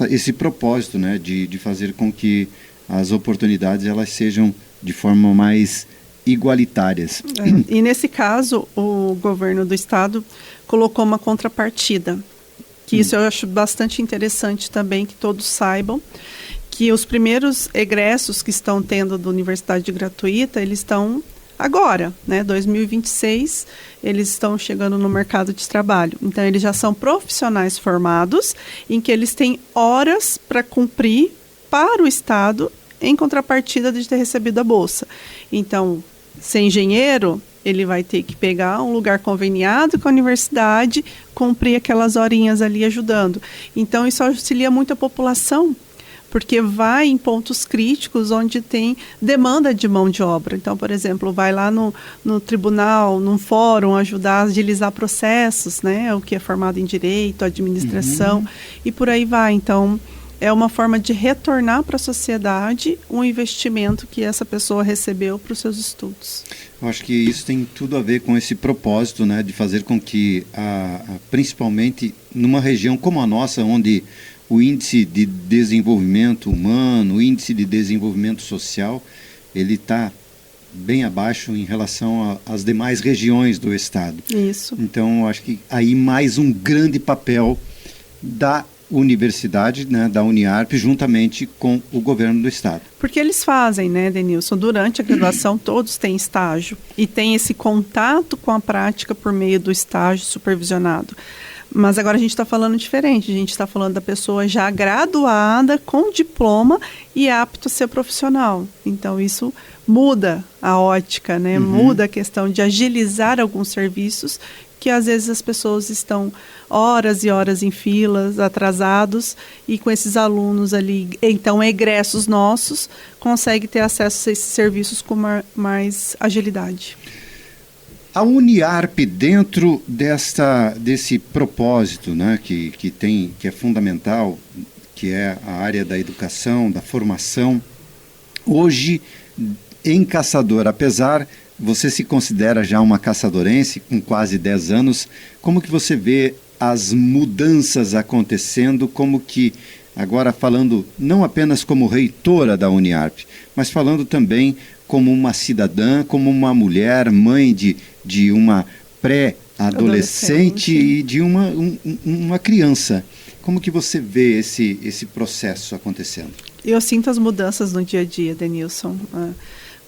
Speaker 1: esse propósito, né, de fazer com que as oportunidades elas sejam de forma mais igualitárias.
Speaker 2: E nesse caso, o governo do estado colocou uma contrapartida, que isso eu acho bastante interessante também, que todos saibam, que os primeiros egressos que estão tendo da Universidade Gratuita, eles estão agora, né, 2026, eles estão chegando no mercado de trabalho. Então, eles já são profissionais formados, em que eles têm horas para cumprir para o Estado, em contrapartida de ter recebido a bolsa. Então, ser engenheiro, ele vai ter que pegar um lugar conveniado com a universidade, cumprir aquelas horinhas ali ajudando. Então, isso auxilia muito a população, porque vai em pontos críticos onde tem demanda de mão de obra. Então, por exemplo, vai lá no tribunal, num fórum, ajudar a agilizar processos, né? O que é formado em direito, administração, e por aí vai. Então, é uma forma de retornar para a sociedade um investimento que essa pessoa recebeu para os seus estudos.
Speaker 1: Eu acho que isso tem tudo a ver com esse propósito, né? De fazer com que, principalmente numa região como a nossa, onde o índice de desenvolvimento humano, o índice de desenvolvimento social, ele está bem abaixo em relação às demais regiões do estado.
Speaker 2: Isso.
Speaker 1: Então, acho que aí mais um grande papel da universidade, né, da Uniarp, juntamente com o governo do estado.
Speaker 2: Porque eles fazem, né, Denilson, durante a graduação todos têm estágio e tem esse contato com a prática por meio do estágio supervisionado. Mas agora a gente está falando diferente, a gente está falando da pessoa já graduada, com diploma e apto a ser profissional. Então isso muda a ótica, né? Muda a questão de agilizar alguns serviços que às vezes as pessoas estão horas e horas em filas, atrasados, e com esses alunos ali, então egressos nossos, consegue ter acesso a esses serviços com mais agilidade.
Speaker 1: A Uniarp, dentro desse propósito, né, que é fundamental, que é a área da educação, da formação, hoje em Caçador, apesar, você se considera já uma caçadorense com quase 10 anos, como que você vê as mudanças acontecendo, como que, agora falando não apenas como reitora da Uniarp, mas falando também como uma cidadã, como uma mulher, mãe de uma pré-adolescente e de uma criança. Como que você vê esse processo acontecendo?
Speaker 2: Eu sinto as mudanças no dia a dia, Denilson.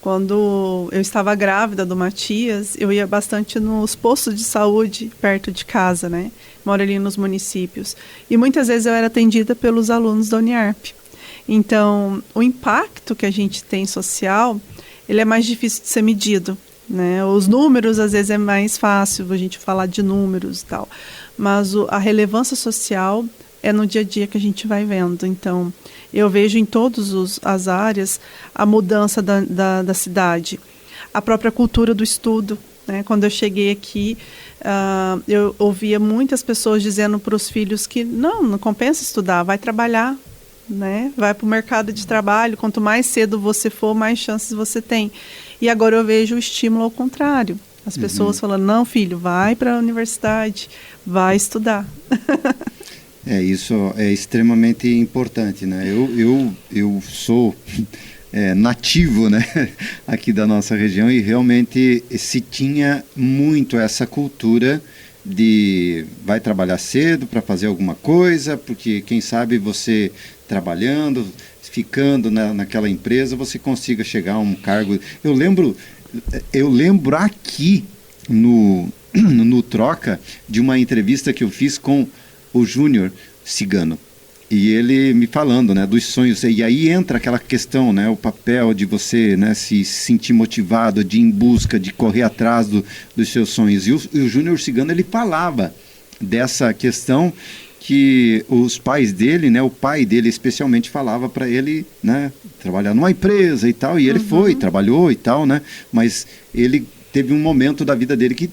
Speaker 2: Quando eu estava grávida do Matias, eu ia bastante nos postos de saúde perto de casa, né? Moro ali nos municípios. E muitas vezes eu era atendida pelos alunos da Uniarp. Então, o impacto que a gente tem social, ele é mais difícil de ser medido, né? Os números, às vezes, é mais fácil a gente falar de números e tal. Mas a relevância social é no dia a dia que a gente vai vendo. Então, eu vejo em todas as áreas a mudança da cidade. A própria cultura do estudo, né? Quando eu cheguei aqui, eu ouvia muitas pessoas dizendo para os filhos que não compensa estudar, vai trabalhar, né? Vai para o mercado de trabalho, quanto mais cedo você for, mais chances você tem. E agora eu vejo o estímulo ao contrário. As pessoas falando, não, filho, vai para a universidade, vai estudar.
Speaker 1: Isso é extremamente importante, né? Eu sou nativo, né, aqui da nossa região, e realmente se tinha muito essa cultura de vai trabalhar cedo para fazer alguma coisa, porque quem sabe você trabalhando, ficando naquela empresa, você consiga chegar a um cargo. Eu lembro aqui no Troca de uma entrevista que eu fiz com o Júnior Cigano. E ele me falando, né, dos sonhos. E aí entra aquela questão, né, o papel de você, né, se sentir motivado, de ir em busca, de correr atrás dos seus sonhos. E o Júnior Cigano, ele falava dessa questão que os pais dele, né, o pai dele especialmente falava para ele, né, trabalhar numa empresa e tal. E ele foi, trabalhou e tal, né, mas ele teve um momento da vida dele que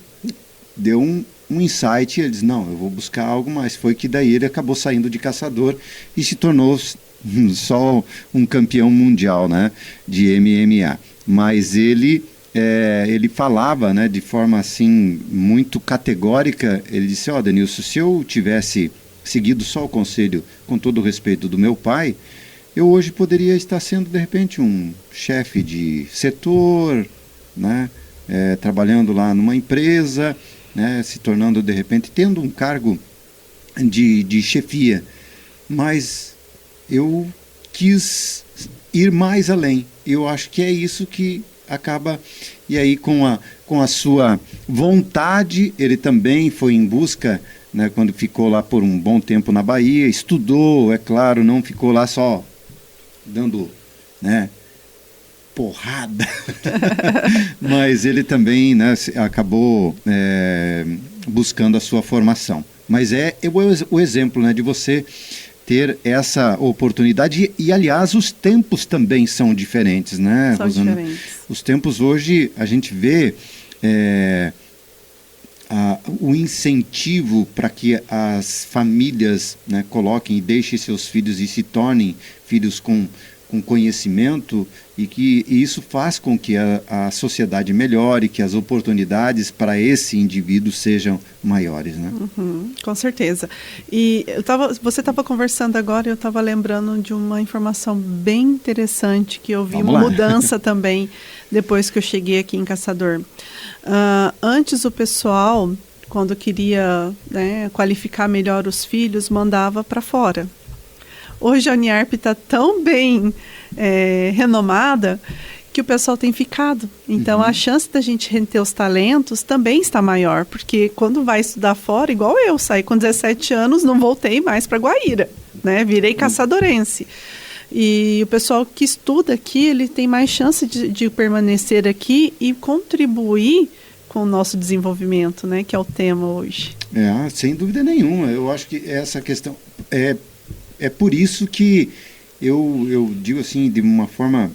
Speaker 1: deu um insight, ele disse, não, eu vou buscar algo mais. Foi que daí ele acabou saindo de caçador e se tornou só um campeão mundial, né, de MMA. Mas ele falava, né, de forma assim muito categórica. Ele disse, Denilson, se eu tivesse seguido só o conselho, com todo o respeito do meu pai, eu hoje poderia estar sendo de repente um chefe de setor, né, trabalhando lá numa empresa, né, se tornando de repente, tendo um cargo de chefia. Mas eu quis ir mais além. Eu acho que é isso que acaba. E aí com a sua vontade, ele também foi em busca, né, quando ficou lá por um bom tempo na Bahia, estudou, é claro, não ficou lá só dando, né, porrada, mas ele também, né, acabou buscando a sua formação. Mas o exemplo, né, de você ter essa oportunidade e, aliás, os tempos também são diferentes, né, Rosana? Diferentes. Os tempos hoje, a gente vê o incentivo para que as famílias, né, coloquem e deixem seus filhos e se tornem filhos com conhecimento, e isso faz com que a sociedade melhore, que as oportunidades para esse indivíduo sejam maiores, né?
Speaker 2: Com certeza. E você estava conversando agora e eu estava lembrando de uma informação bem interessante que eu vi, uma mudança também depois que eu cheguei aqui em Caçador. Antes o pessoal, quando queria, né, qualificar melhor os filhos, mandava para fora. Hoje a Uniarp está tão bem renomada que o pessoal tem ficado. Então a chance da gente reter os talentos também está maior, porque quando vai estudar fora, igual eu, saí com 17 anos, não voltei mais para Guaíra, né? Virei caçadorense. E o pessoal que estuda aqui, ele tem mais chance de permanecer aqui e contribuir com o nosso desenvolvimento, né? Que é o tema hoje.
Speaker 1: Sem dúvida nenhuma. Eu acho que essa questão é por isso que eu digo assim, de uma forma,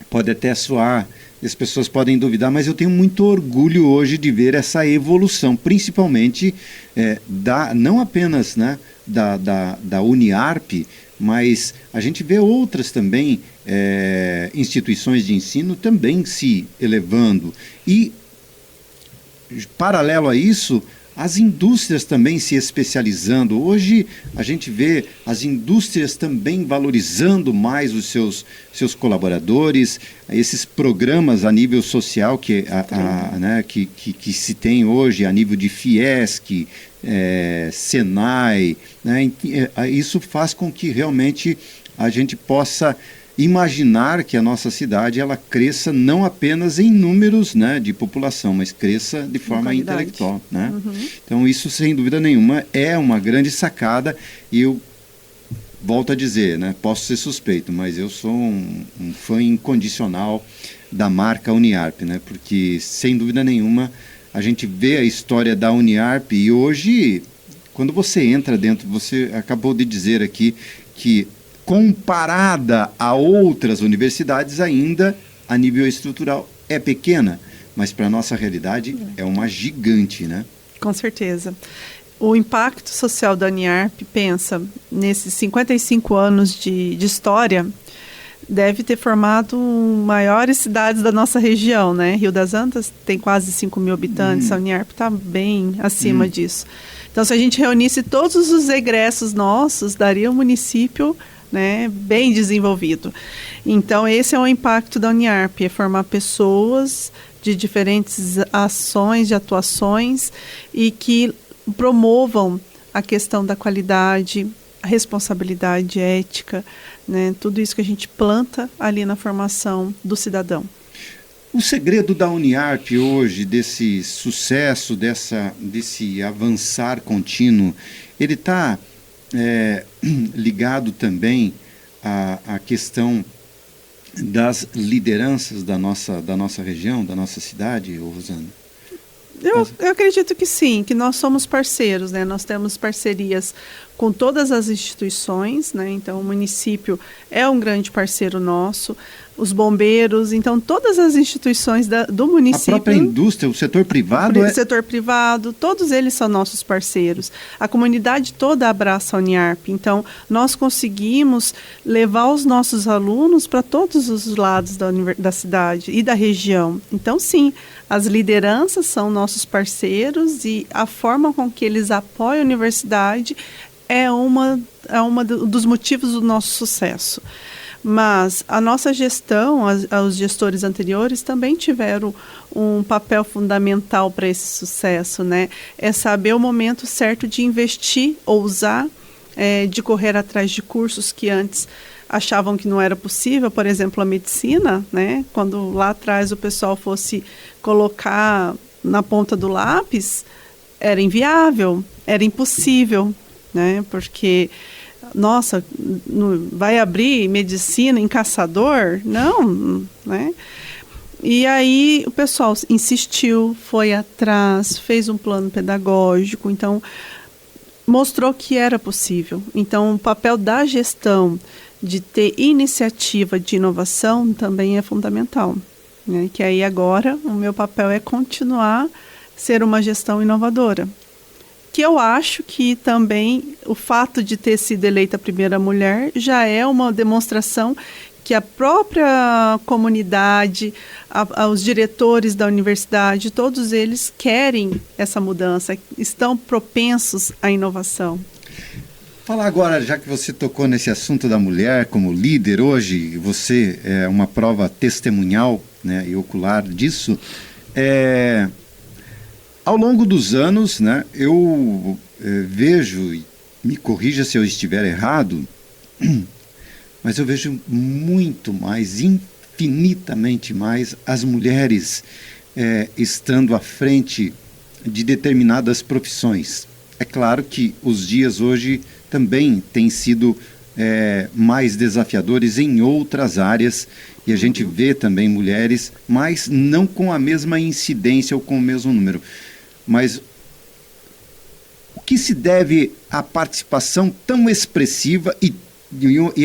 Speaker 1: pode até soar, as pessoas podem duvidar, mas eu tenho muito orgulho hoje de ver essa evolução, principalmente não apenas, né, da Uniarp, mas a gente vê outras também instituições de ensino também se elevando. E, paralelo a isso, as indústrias também se especializando. Hoje a gente vê as indústrias também valorizando mais os seus colaboradores, esses programas a nível social que se tem hoje, a nível de Fiesc, Senai, né? Isso faz com que realmente a gente possa imaginar que a nossa cidade ela cresça não apenas em números, né, de população, mas cresça de forma intelectual, né? Então isso, sem dúvida nenhuma, é uma grande sacada. E eu volto a dizer, né, posso ser suspeito, mas eu sou um fã incondicional da marca Uniarp, né, porque sem dúvida nenhuma a gente vê a história da Uniarp e hoje, quando você entra dentro, você acabou de dizer aqui que comparada a outras universidades, ainda a nível estrutural é pequena, mas para a nossa realidade é uma gigante, né?
Speaker 2: Com certeza. O impacto social da Uniarp, pensa, nesses 55 anos de história, deve ter formado maiores cidades da nossa região, né? Rio das Antas tem quase 5 mil habitantes, a Uniarp está bem acima disso. Então, se a gente reunisse todos os egressos nossos, daria um município né, bem desenvolvido. Então, esse é o impacto da Uniarp, é formar pessoas de diferentes ações, de atuações, e que promovam a questão da qualidade, a responsabilidade ética, né, tudo isso que a gente planta ali na formação do cidadão.
Speaker 1: O segredo da Uniarp hoje, desse sucesso, desse avançar contínuo, ele está ligado também à questão das lideranças da nossa região, da nossa cidade, Rosana?
Speaker 2: Eu acredito que sim, que nós somos parceiros, né? Nós temos parcerias com todas as instituições, né? Então, o município é um grande parceiro nosso, os bombeiros, então todas as instituições do município.
Speaker 1: A própria indústria, o setor privado.
Speaker 2: O setor privado, todos eles são nossos parceiros. A comunidade toda abraça a Uniarp, então nós conseguimos levar os nossos alunos para todos os lados da cidade e da região. Então, sim, as lideranças são nossos parceiros e a forma com que eles apoiam a universidade é uma dos motivos do nosso sucesso. Mas a nossa gestão, os gestores anteriores também tiveram um papel fundamental para esse sucesso, né? É saber o momento certo de investir, ousar, de correr atrás de cursos que antes achavam que não era possível, por exemplo, a medicina, né? Quando lá atrás o pessoal fosse colocar na ponta do lápis, era inviável, era impossível, né? Porque, nossa, vai abrir medicina em Caçador? Não, né? E aí o pessoal insistiu, foi atrás, fez um plano pedagógico, então mostrou que era possível. Então o papel da gestão de ter iniciativa de inovação também é fundamental, né? Que aí agora o meu papel é continuar ser uma gestão inovadora. Que eu acho que também o fato de ter sido eleita a primeira mulher já é uma demonstração que a própria comunidade, os diretores da universidade, todos eles querem essa mudança, estão propensos à inovação.
Speaker 1: Falar agora, já que você tocou nesse assunto da mulher como líder hoje, você é uma prova testemunhal, né, e ocular disso. Ao longo dos anos, né, eu vejo, e me corrija se eu estiver errado, mas eu vejo muito mais, infinitamente mais, as mulheres estando à frente de determinadas profissões. É claro que os dias hoje também têm sido mais desafiadores em outras áreas, e a gente vê também mulheres, mas não com a mesma incidência ou com o mesmo número. Mas o que se deve à participação tão expressiva e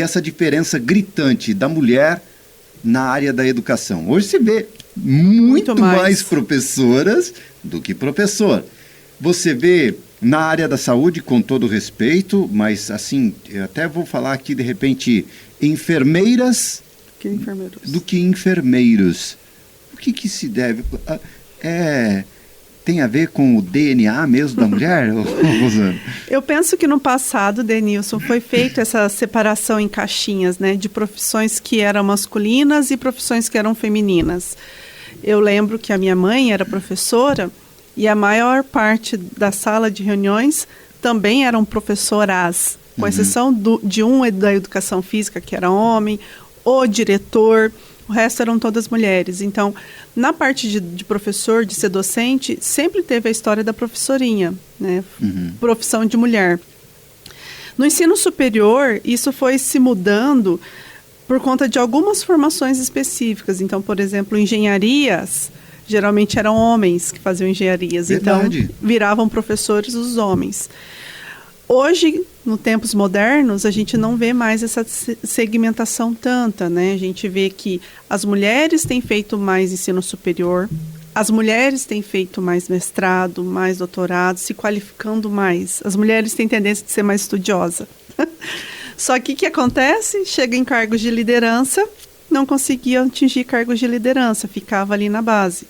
Speaker 1: essa diferença gritante da mulher na área da educação? Hoje se vê muito mais professoras do que professor. Você vê na área da saúde, com todo respeito, mas assim, eu até vou falar aqui de repente, enfermeiras do que enfermeiros. O que se deve? Tem a ver com o DNA mesmo da mulher, Rosana? Eu
Speaker 2: penso que no passado, Denilson, foi feita essa separação em caixinhas, né, de profissões que eram masculinas e profissões que eram femininas. Eu lembro que a minha mãe era professora e a maior parte da sala de reuniões também eram professoras, com exceção de um da educação física, que era homem, o diretor. O resto eram todas mulheres. Então, na parte de professor, de ser docente, sempre teve a história da professorinha, né? Profissão de mulher. No ensino superior, isso foi se mudando por conta de algumas formações específicas. Então, por exemplo, engenharias, geralmente eram homens que faziam engenharias. Verdade. Então, viravam professores os homens. Hoje, nos tempos modernos, a gente não vê mais essa segmentação tanta, né? A gente vê que as mulheres têm feito mais ensino superior, as mulheres têm feito mais mestrado, mais doutorado, se qualificando mais. As mulheres têm tendência de ser mais estudiosa. Só que o que acontece? Chega em cargos de liderança, não conseguia atingir cargos de liderança, ficava ali na base.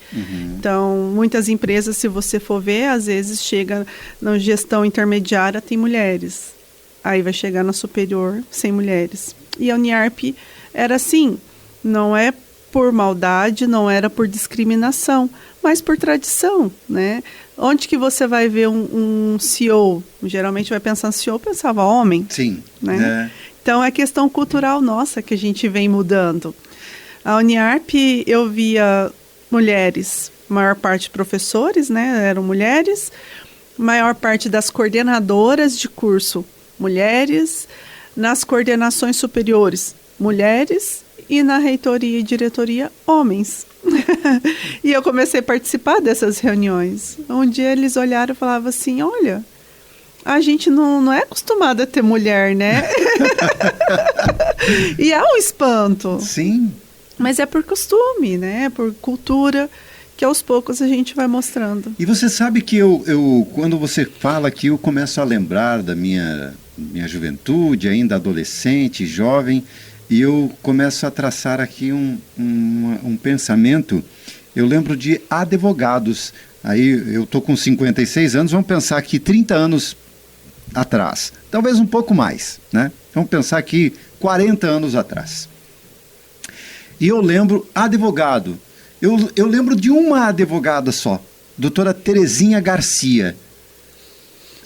Speaker 2: Então, muitas empresas, se você for ver, às vezes chega na gestão intermediária, tem mulheres. aí vai chegar na superior sem mulheres. E a Uniarp era assim, não é por maldade, não era por discriminação, mas por tradição, né? Onde que você vai ver um CEO? Geralmente vai pensar em CEO, pensava homem.
Speaker 1: Sim.
Speaker 2: Né? Então é questão cultural nossa que a gente vem mudando. A Uniarp eu via mulheres, maior parte professores, né? Eram mulheres, maior parte das coordenadoras de curso, mulheres, nas coordenações superiores, mulheres, e na reitoria e diretoria, homens. E eu comecei a participar dessas reuniões. Um dia eles olharam e falavam assim, olha, a gente não é acostumada a ter mulher, né? E é um espanto.
Speaker 1: Sim.
Speaker 2: Mas é por costume, né? Por cultura, que aos poucos a gente vai mostrando.
Speaker 1: E você sabe que eu quando você fala aqui, eu começo a lembrar da minha juventude, ainda adolescente, jovem, e eu começo a traçar aqui um pensamento. Eu lembro de advogados. Aí eu estou com 56 anos, vamos pensar aqui 30 anos atrás. Talvez um pouco mais, né? Vamos pensar aqui 40 anos atrás. E eu lembro, advogado, eu lembro de uma advogada só, doutora Terezinha Garcia.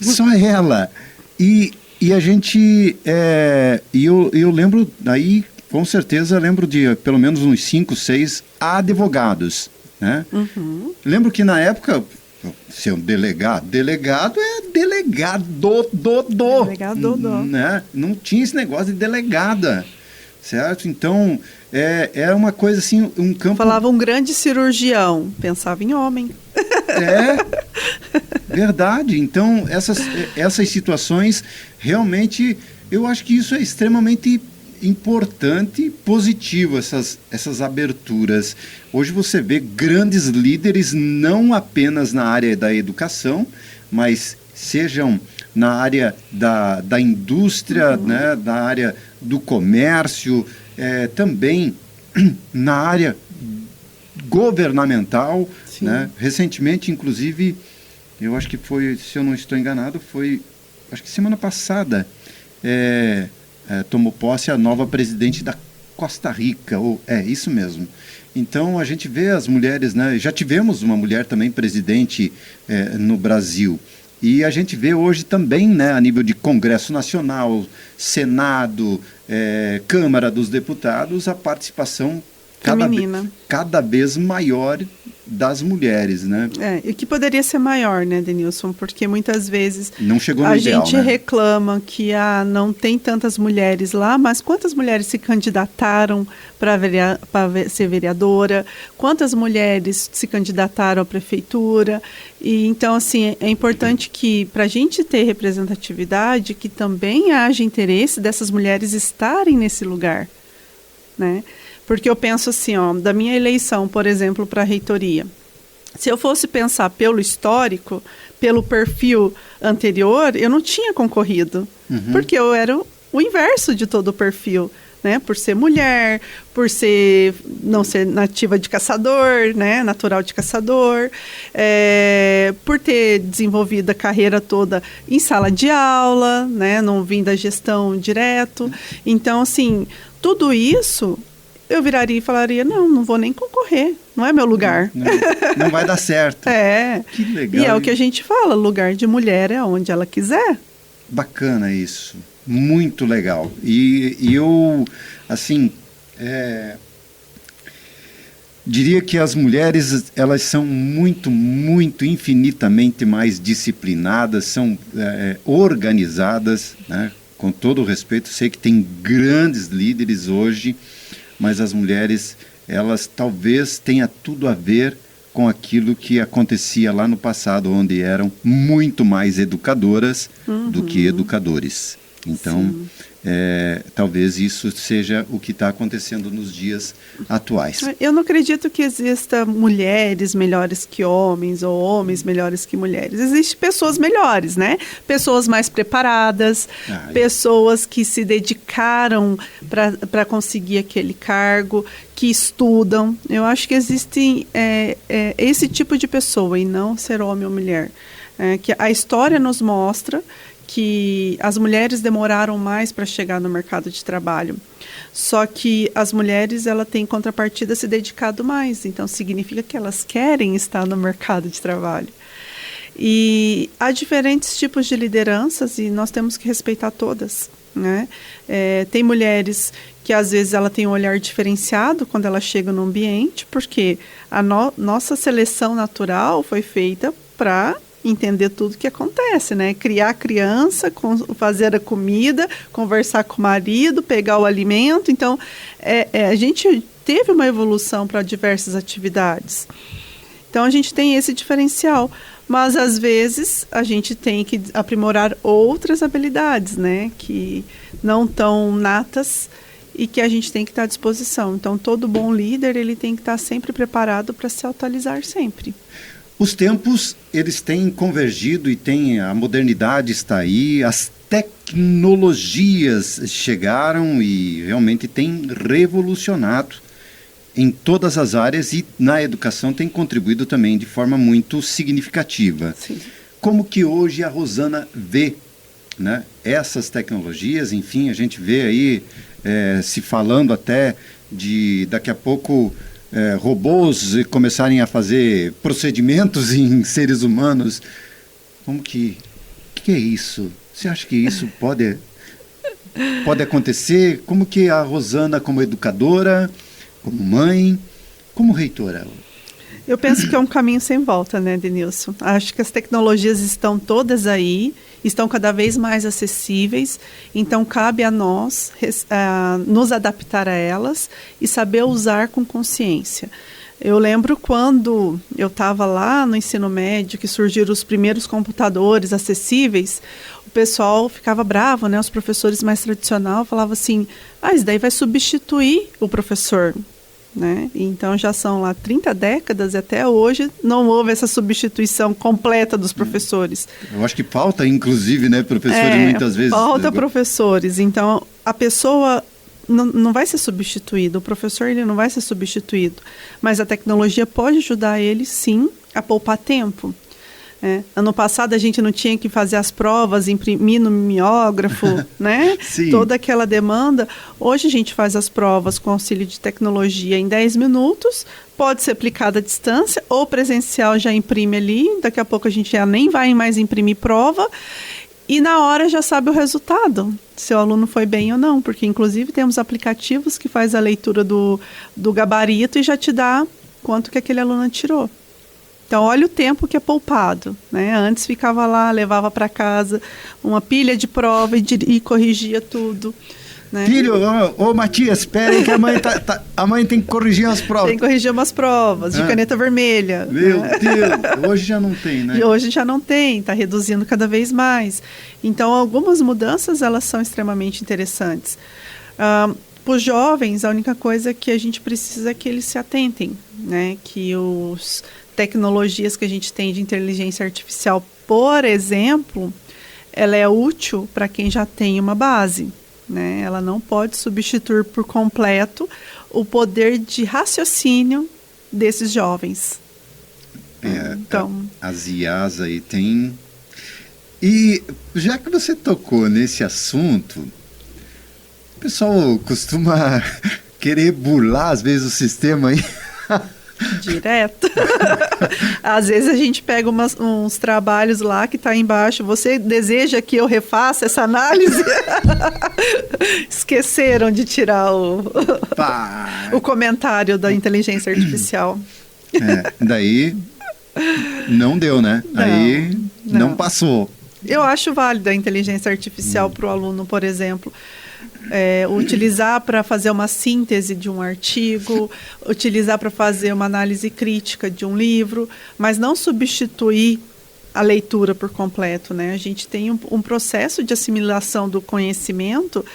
Speaker 1: Só ela. E a gente, eu lembro, aí com certeza lembro de pelo menos uns 5, 6 advogados, né?
Speaker 2: Uhum.
Speaker 1: Lembro que na época, ser um delegado é delegado né? Não tinha esse negócio de delegada, certo? Então, é uma coisa assim, um campo...
Speaker 2: Falava um grande cirurgião, pensava em homem.
Speaker 1: Verdade. Então, essas situações, realmente, eu acho que isso é extremamente importante, positivo, essas aberturas. Hoje você vê grandes líderes, não apenas na área da educação, mas sejam na área da indústria, né, da área do comércio, também na área governamental, né? Recentemente, inclusive, eu acho que foi, se eu não estou enganado, acho que semana passada, tomou posse a nova presidente da Costa Rica, isso mesmo. Então, a gente vê as mulheres, né? Já tivemos uma mulher também presidente no Brasil. E a gente vê hoje também, né, a nível de Congresso Nacional, Senado, Câmara dos Deputados, a participação cada vez maior das mulheres, né?
Speaker 2: E que poderia ser maior, né, Denilson? Porque muitas vezes
Speaker 1: não chegou no ideal,
Speaker 2: gente reclama que não tem tantas mulheres lá, mas quantas mulheres se candidataram para ser vereadora? Quantas mulheres se candidataram à prefeitura? E então, assim, é importante que, para a gente ter representatividade, que também haja interesse dessas mulheres estarem nesse lugar, né? Porque eu penso assim, da minha eleição, por exemplo, para a reitoria, se eu fosse pensar pelo histórico, pelo perfil anterior, eu não tinha concorrido, porque eu era o inverso de todo o perfil, né? Por ser mulher, por não ser nativa de caçador, né? Natural de caçador, por ter desenvolvido a carreira toda em sala de aula, né? Não vim da gestão direto. Então, assim, tudo isso... eu viraria e falaria, não vou nem concorrer, não é meu lugar.
Speaker 1: Não vai dar certo. Que legal.
Speaker 2: E é o que a gente fala, lugar de mulher é onde ela quiser.
Speaker 1: Bacana isso, muito legal. E eu, assim, diria que as mulheres, elas são muito, muito, infinitamente mais disciplinadas, são organizadas, né? Com todo o respeito, sei que tem grandes líderes hoje, mas as mulheres, elas talvez tenham tudo a ver com aquilo que acontecia lá no passado, onde eram muito mais educadoras do que educadores. Então, talvez isso seja o que está acontecendo nos dias atuais.
Speaker 2: Eu não acredito que exista mulheres melhores que homens ou homens melhores que mulheres. Existem pessoas melhores, né? Pessoas mais preparadas, pessoas que se dedicaram para conseguir aquele cargo, que estudam. Eu acho que existem esse tipo de pessoa e não ser homem ou mulher. Que a história nos mostra que as mulheres demoraram mais para chegar no mercado de trabalho. Só que as mulheres, ela têm, em contrapartida, se dedicado mais. Então, significa que elas querem estar no mercado de trabalho. E há diferentes tipos de lideranças e nós temos que respeitar todas, né? Tem mulheres que, às vezes, ela tem um olhar diferenciado quando ela chega no ambiente, porque a nossa seleção natural foi feita para entender tudo que acontece, né? Criar a criança, fazer a comida, conversar com o marido, pegar o alimento. Então, a gente teve uma evolução para diversas atividades. Então, a gente tem esse diferencial. Mas, às vezes, a gente tem que aprimorar outras habilidades, né? Que não tão natas e que a gente tem que estar à disposição. Então, todo bom líder, ele tem que estar sempre preparado para se atualizar sempre.
Speaker 1: Os tempos, eles têm convergido e a modernidade está aí, as tecnologias chegaram e realmente têm revolucionado em todas as áreas e na educação tem contribuído também de forma muito significativa.
Speaker 2: Sim.
Speaker 1: Como que hoje a Rosana vê, né, essas tecnologias? Enfim, a gente vê aí se falando até de daqui a pouco robôs começarem a fazer procedimentos em seres humanos. Como que é isso? Você acha que isso pode acontecer? Como que a Rosana, como educadora, como mãe, como reitora?
Speaker 2: Eu penso que é um caminho sem volta, né, Denilson? Acho que as tecnologias estão todas aí, estão cada vez mais acessíveis, então cabe a nós nos adaptar a elas e saber usar com consciência. Eu lembro quando eu estava lá no ensino médio, que surgiram os primeiros computadores acessíveis, o pessoal ficava bravo, né? Os professores mais tradicionais falavam assim, isso daí vai substituir o professor, né? Então já são lá 30 décadas e até hoje não houve essa substituição completa dos professores.
Speaker 1: Eu acho que falta, inclusive, né, professores muitas vezes.
Speaker 2: Falta professores, então a pessoa não vai ser substituída, o professor ele não vai ser substituído, mas a tecnologia pode ajudar ele sim a poupar tempo. Ano passado a gente não tinha que fazer as provas, imprimir no mimeógrafo, né?
Speaker 1: Sim.
Speaker 2: Toda aquela demanda. Hoje a gente faz as provas com auxílio de tecnologia em 10 minutos, pode ser aplicada à distância ou presencial, já imprime ali, daqui a pouco a gente já nem vai mais imprimir prova e na hora já sabe o resultado, se o aluno foi bem ou não, porque inclusive temos aplicativos que faz a leitura do gabarito e já te dá quanto que aquele aluno tirou. Então, olha o tempo que é poupado, né? Antes ficava lá, levava para casa uma pilha de prova e corrigia tudo, né?
Speaker 1: Filho, ô Matias, espera aí que a mãe tem que corrigir as provas.
Speaker 2: Tem que corrigir umas provas de caneta vermelha.
Speaker 1: Meu
Speaker 2: né?
Speaker 1: Deus, hoje já não tem, né?
Speaker 2: E hoje já não tem, está reduzindo cada vez mais. Então, algumas mudanças, elas são extremamente interessantes. Para os jovens, a única coisa que a gente precisa é que eles se atentem, né? Que os tecnologias que a gente tem de inteligência artificial, por exemplo, ela é útil para quem já tem uma base, né? Ela não pode substituir por completo o poder de raciocínio desses jovens. Então,
Speaker 1: as IAs aí tem... E já que você tocou nesse assunto, o pessoal costuma querer burlar às vezes o sistema aí.
Speaker 2: Direto. Às vezes a gente pega uns trabalhos lá que está embaixo. Você deseja que eu refaça essa análise? Esqueceram de tirar o comentário da inteligência artificial.
Speaker 1: Daí não deu, né? Aí não passou.
Speaker 2: Eu acho válida a inteligência artificial para o aluno, por exemplo. Utilizar para fazer uma síntese de um artigo, utilizar para fazer uma análise crítica de um livro, mas não substituir a leitura por completo, né? A gente tem um processo de assimilação do conhecimento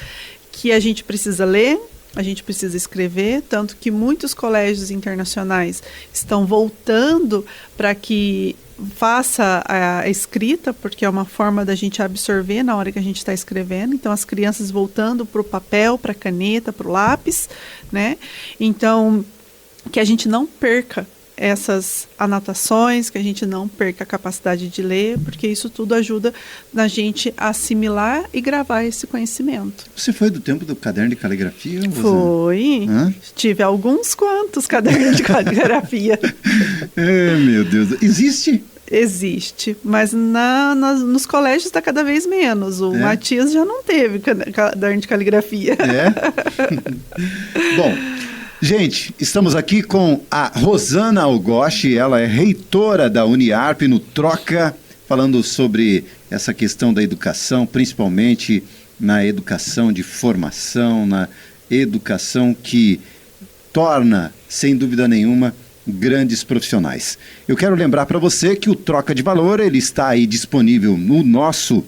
Speaker 2: que a gente precisa ler, a gente precisa escrever, tanto que muitos colégios internacionais estão voltando para que faça a escrita, porque é uma forma da gente absorver na hora que a gente está escrevendo. Então, as crianças voltando para o papel, para a caneta, para o lápis, né? Então, que a gente não perca essas anotações, que a gente não perca a capacidade de ler, porque isso tudo ajuda na gente a assimilar e gravar esse conhecimento.
Speaker 1: Você foi do tempo do caderno de caligrafia, Rosana?
Speaker 2: Foi.
Speaker 1: Hã?
Speaker 2: Tive alguns quantos cadernos de caligrafia.
Speaker 1: Meu Deus. Existe?
Speaker 2: Existe, mas nos colégios está cada vez menos. O Matias já não teve caderno de caligrafia.
Speaker 1: Bom, gente, estamos aqui com a Rosana Ogoshi, ela é reitora da Uniarp no Troca, falando sobre essa questão da educação, principalmente na educação de formação, na educação que torna, sem dúvida nenhuma, grandes profissionais. Eu quero lembrar para você que o Troca de Valor, ele está aí disponível no nosso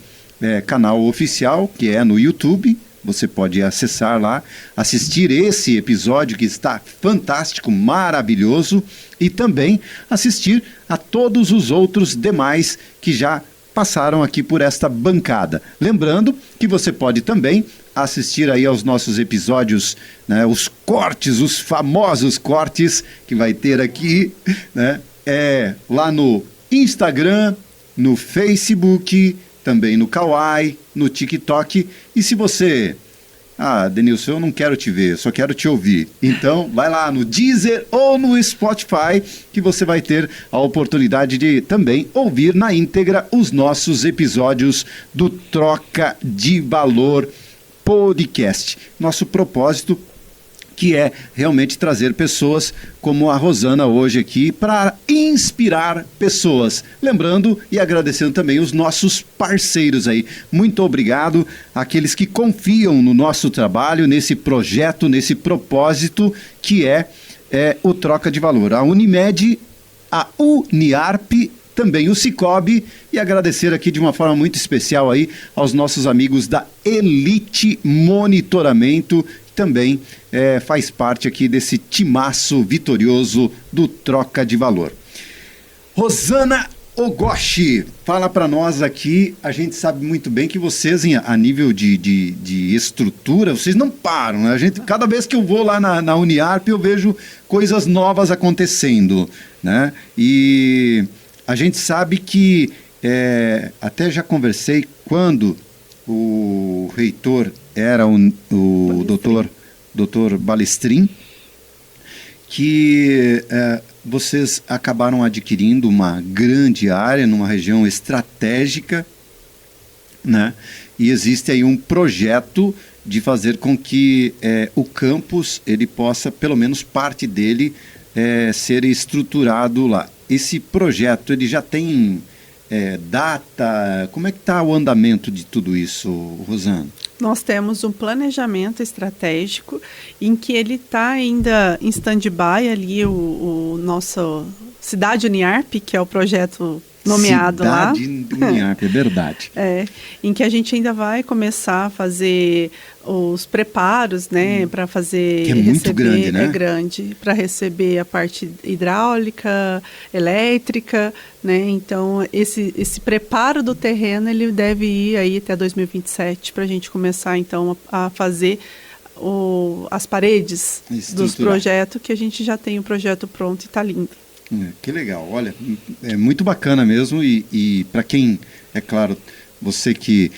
Speaker 1: canal oficial, que é no YouTube. Você pode acessar lá, assistir esse episódio que está fantástico, maravilhoso, e também assistir a todos os outros demais que já passaram aqui por esta bancada. Lembrando que você pode também assistir aí aos nossos episódios, né, os cortes, os famosos cortes que vai ter aqui, né, lá no Instagram, no Facebook, também no Kawaii, no TikTok. E se você... Denilson, eu não quero te ver, eu só quero te ouvir. Então, vai lá no Deezer ou no Spotify, que você vai ter a oportunidade de também ouvir na íntegra os nossos episódios do Troca de Valor Podcast. Nosso propósito, que é realmente trazer pessoas como a Rosana hoje aqui para inspirar pessoas. Lembrando e agradecendo também os nossos parceiros aí. Muito obrigado àqueles que confiam no nosso trabalho, nesse projeto, nesse propósito que é o Troca de Valor. A Unimed, a Uniarp, também o Cicobi, e agradecer aqui de uma forma muito especial aí aos nossos amigos da Elite Monitoramento, que também faz parte aqui desse timaço vitorioso do Troca de Valor. Rosana Ogoshi, fala para nós aqui. A gente sabe muito bem que vocês, a nível de estrutura, vocês não param, né? Cada vez que eu vou lá na Uniarp, eu vejo coisas novas acontecendo, né? E a gente sabe que, até já conversei, quando o reitor era o doutor Balestrin, que vocês acabaram adquirindo uma grande área numa região estratégica, né? E existe aí um projeto de fazer com que o campus, ele possa, pelo menos parte dele, ser estruturado lá. Esse projeto, ele já tem data? Como é que está o andamento de tudo isso, Rosana?
Speaker 2: Nós temos um planejamento estratégico em que ele está ainda em stand-by ali, o nosso Cidade Uniarp, que é o projeto nomeado lá.
Speaker 1: Cidade Uniarp, é verdade.
Speaker 2: Em que a gente ainda vai começar a fazer os preparos, né, para fazer...
Speaker 1: Que é muito grande, né?
Speaker 2: É grande, para receber a parte hidráulica, elétrica, né, então esse preparo do terreno, ele deve ir aí até 2027, para a gente começar, então, a fazer as paredes dos projetos, que a gente já tem o projeto pronto e está lindo.
Speaker 1: Que legal, olha, é muito bacana mesmo, e para quem, é claro, você que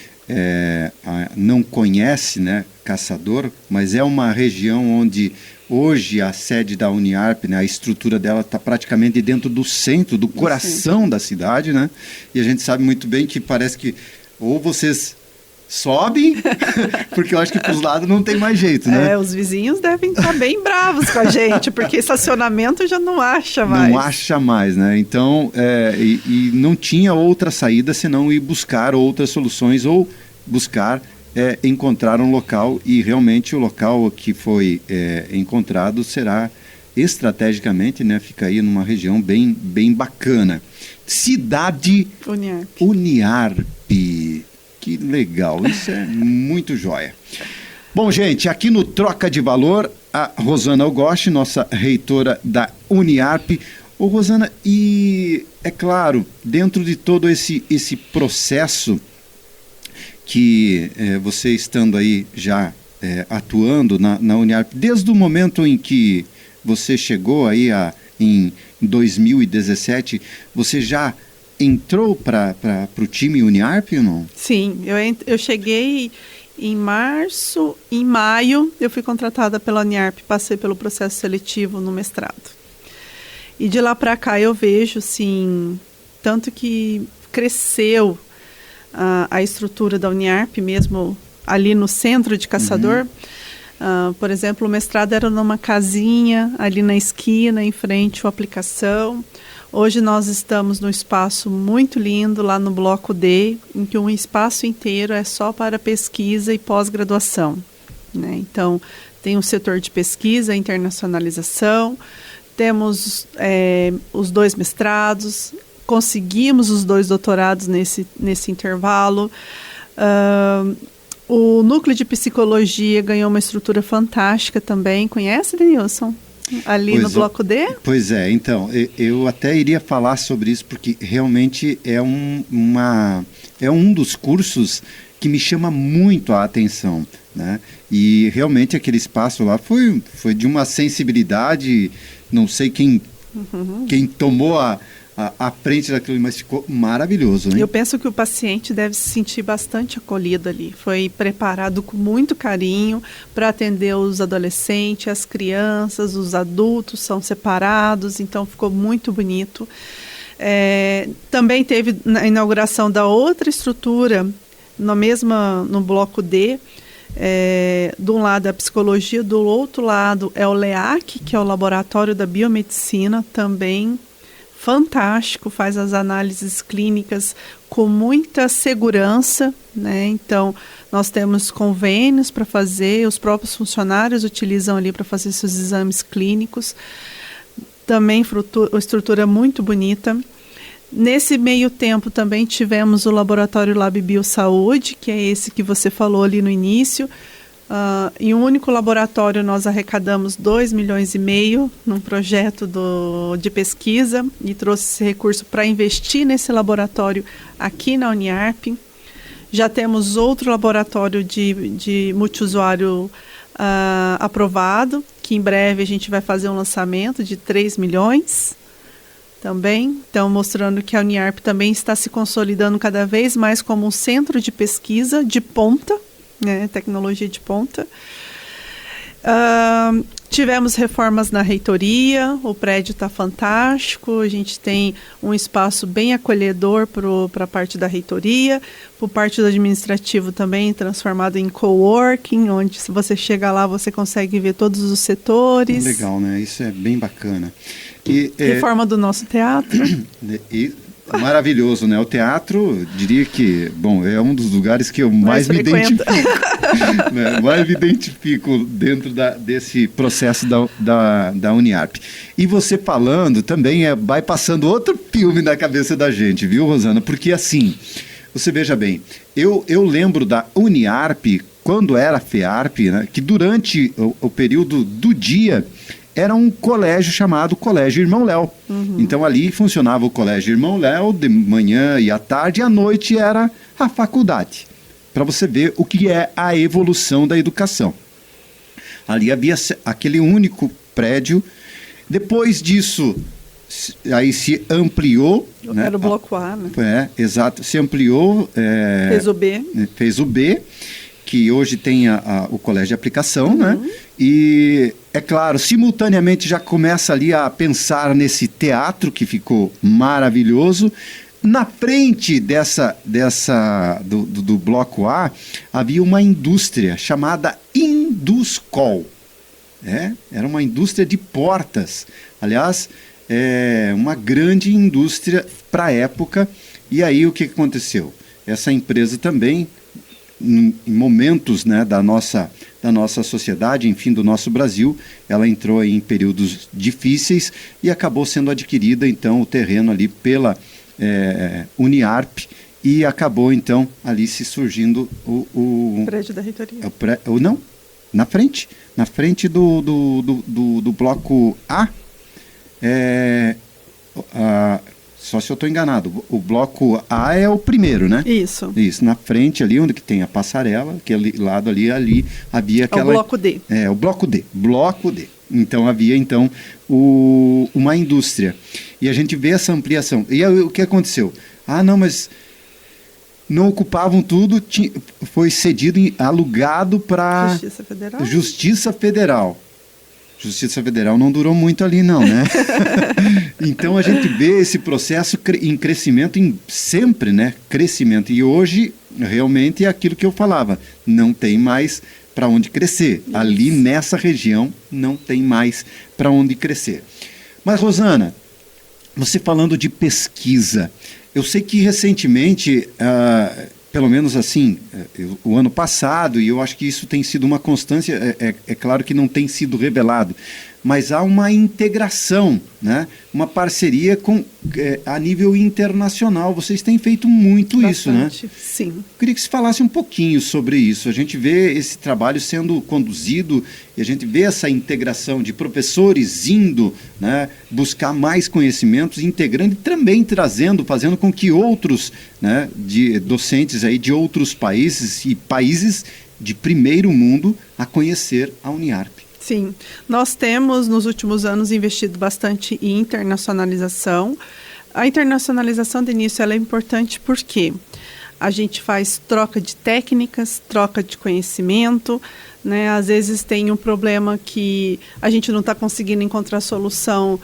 Speaker 1: não conhece, né, Caçador, mas é uma região onde hoje a sede da Uniarp, né, a estrutura dela está praticamente dentro do centro, do coração da cidade, né, e a gente sabe muito bem que parece que ou vocês sobem, porque eu acho que para os lados não tem mais jeito, né?
Speaker 2: Os vizinhos devem estar bem bravos com a gente, porque estacionamento já não acha mais.
Speaker 1: Não acha mais, né? Então, e não tinha outra saída senão ir buscar outras soluções ou buscar encontrar um local, e realmente o local que foi encontrado será estrategicamente, né? Fica aí numa região bem, bem bacana. Cidade Uniarp. Que legal, isso é muito jóia. Bom, gente, aqui no Troca de Valor, a Rosana Ogoshi, nossa reitora da Uniarp. Ô, Rosana, e é claro, dentro de todo esse processo que você estando aí já atuando na Uniarp, desde o momento em que você chegou aí em 2017, você já entrou para o time Uniarp ou não?
Speaker 2: Sim, eu cheguei em março, em maio eu fui contratada pela Uniarp, passei pelo processo seletivo no mestrado. E de lá para cá eu vejo, sim, tanto que cresceu a estrutura da Uniarp, mesmo ali no centro de Caçador. Por exemplo, o mestrado era numa casinha ali na esquina, em frente à aplicação. Hoje nós estamos num espaço muito lindo, lá no Bloco D, em que um espaço inteiro é só para pesquisa e pós-graduação, né? Então, tem um setor de pesquisa, internacionalização, temos os 2 mestrados, conseguimos os 2 doutorados nesse intervalo. O núcleo de psicologia ganhou uma estrutura fantástica também. Conhece, Denilson? Ali no Bloco D?
Speaker 1: Pois é, então, eu até iria falar sobre isso, porque realmente é um dos cursos que me chama muito a atenção, né? E realmente aquele espaço lá foi de uma sensibilidade, não sei quem tomou a frente daquilo, mas ficou maravilhoso, hein?
Speaker 2: Eu penso que o paciente deve se sentir bastante acolhido ali. Foi preparado com muito carinho para atender os adolescentes, as crianças, os adultos são separados, então ficou muito bonito. Também teve na inauguração da outra estrutura, no Bloco D, de um lado é a psicologia, do outro lado é o LEAC, que é o Laboratório da Biomedicina, também fantástico, faz as análises clínicas com muita segurança, né? Então, nós temos convênios para fazer, os próprios funcionários utilizam ali para fazer seus exames clínicos. Também estrutura muito bonita. Nesse meio tempo também tivemos o laboratório Lab Biosaúde, que é esse que você falou ali no início. Em um único laboratório nós arrecadamos 2,5 milhões num projeto de pesquisa e trouxe esse recurso para investir nesse laboratório aqui na Uniarp. Já temos outro laboratório de multiusuário aprovado, que em breve a gente vai fazer um lançamento de 3 milhões também. Então, mostrando que a Uniarp também está se consolidando cada vez mais como um centro de pesquisa de ponta, né, tecnologia de ponta. Tivemos reformas na reitoria, o prédio está fantástico, a gente tem um espaço bem acolhedor para a parte da reitoria, por parte do administrativo também transformado em coworking, onde se você chega lá você consegue ver todos os setores.
Speaker 1: Legal, né? Isso é bem bacana.
Speaker 2: Reforma do nosso teatro.
Speaker 1: Maravilhoso, né? O teatro, diria que, é um dos lugares que eu mais me identifico. Né? Mais me identifico dentro desse processo da Uniarp. E você falando também vai passando outro filme na cabeça da gente, viu, Rosana? Porque assim, você veja bem, eu lembro da Uniarp, quando era FEARP, né, que durante o período do dia era um colégio chamado Colégio Irmão Léo. Então ali funcionava o Colégio Irmão Léo de manhã e à tarde, e à noite era a faculdade. Para você ver o que é a evolução da educação. Ali havia aquele único prédio. Depois disso, aí se ampliou.
Speaker 2: Era o Bloco A,
Speaker 1: né? Exato. Se ampliou.
Speaker 2: Fez o B.
Speaker 1: Fez o B, que hoje tem o colégio de aplicação, né? E, é claro, simultaneamente já começa ali a pensar nesse teatro que ficou maravilhoso. Na frente do Bloco A, havia uma indústria chamada Induscol. Era uma indústria de portas. Aliás, uma grande indústria para a época. E aí o que aconteceu? Essa empresa também, em momentos, né, da nossa sociedade, enfim, do nosso Brasil, ela entrou em períodos difíceis e acabou sendo adquirida, então, o terreno ali pela Uniarp, e acabou, então, ali se surgindo o
Speaker 2: prédio da reitoria.
Speaker 1: Não, na frente do Bloco A, só se eu estou enganado, o Bloco A é o primeiro, né?
Speaker 2: Isso,
Speaker 1: na frente ali, onde que tem a passarela, aquele lado ali havia aquela...
Speaker 2: o Bloco D.
Speaker 1: O Bloco D. Então havia uma indústria. E a gente vê essa ampliação. E aí, o que aconteceu? Não, mas não ocupavam tudo, foi cedido, alugado para
Speaker 2: Justiça Federal.
Speaker 1: Justiça Federal. Justiça Federal não durou muito ali, não, né? Então a gente vê esse processo em crescimento, sempre, né? Crescimento. E hoje, realmente, é aquilo que eu falava, não tem mais para onde crescer. Isso. Ali nessa região não tem mais para onde crescer. Mas, Rosana, você falando de pesquisa, eu sei que recentemente, pelo menos assim, o ano passado, e eu acho que isso tem sido uma constância, é claro que não tem sido revelado, mas há uma integração, né? Uma parceria a nível internacional. Vocês têm feito muito
Speaker 2: Bastante,
Speaker 1: isso, né?
Speaker 2: Sim.
Speaker 1: Eu queria que você falasse um pouquinho sobre isso. A gente vê esse trabalho sendo conduzido e a gente vê essa integração de professores indo, né, buscar mais conhecimentos, integrando e também fazendo com que outros, né, docentes aí de outros países e países de primeiro mundo a conhecer a Uniarp.
Speaker 2: Sim, nós temos nos últimos anos investido bastante em internacionalização. A internacionalização, Denise, ela é importante porque a gente faz troca de técnicas, troca de conhecimento, né? Às vezes tem um problema que a gente não está conseguindo encontrar solução.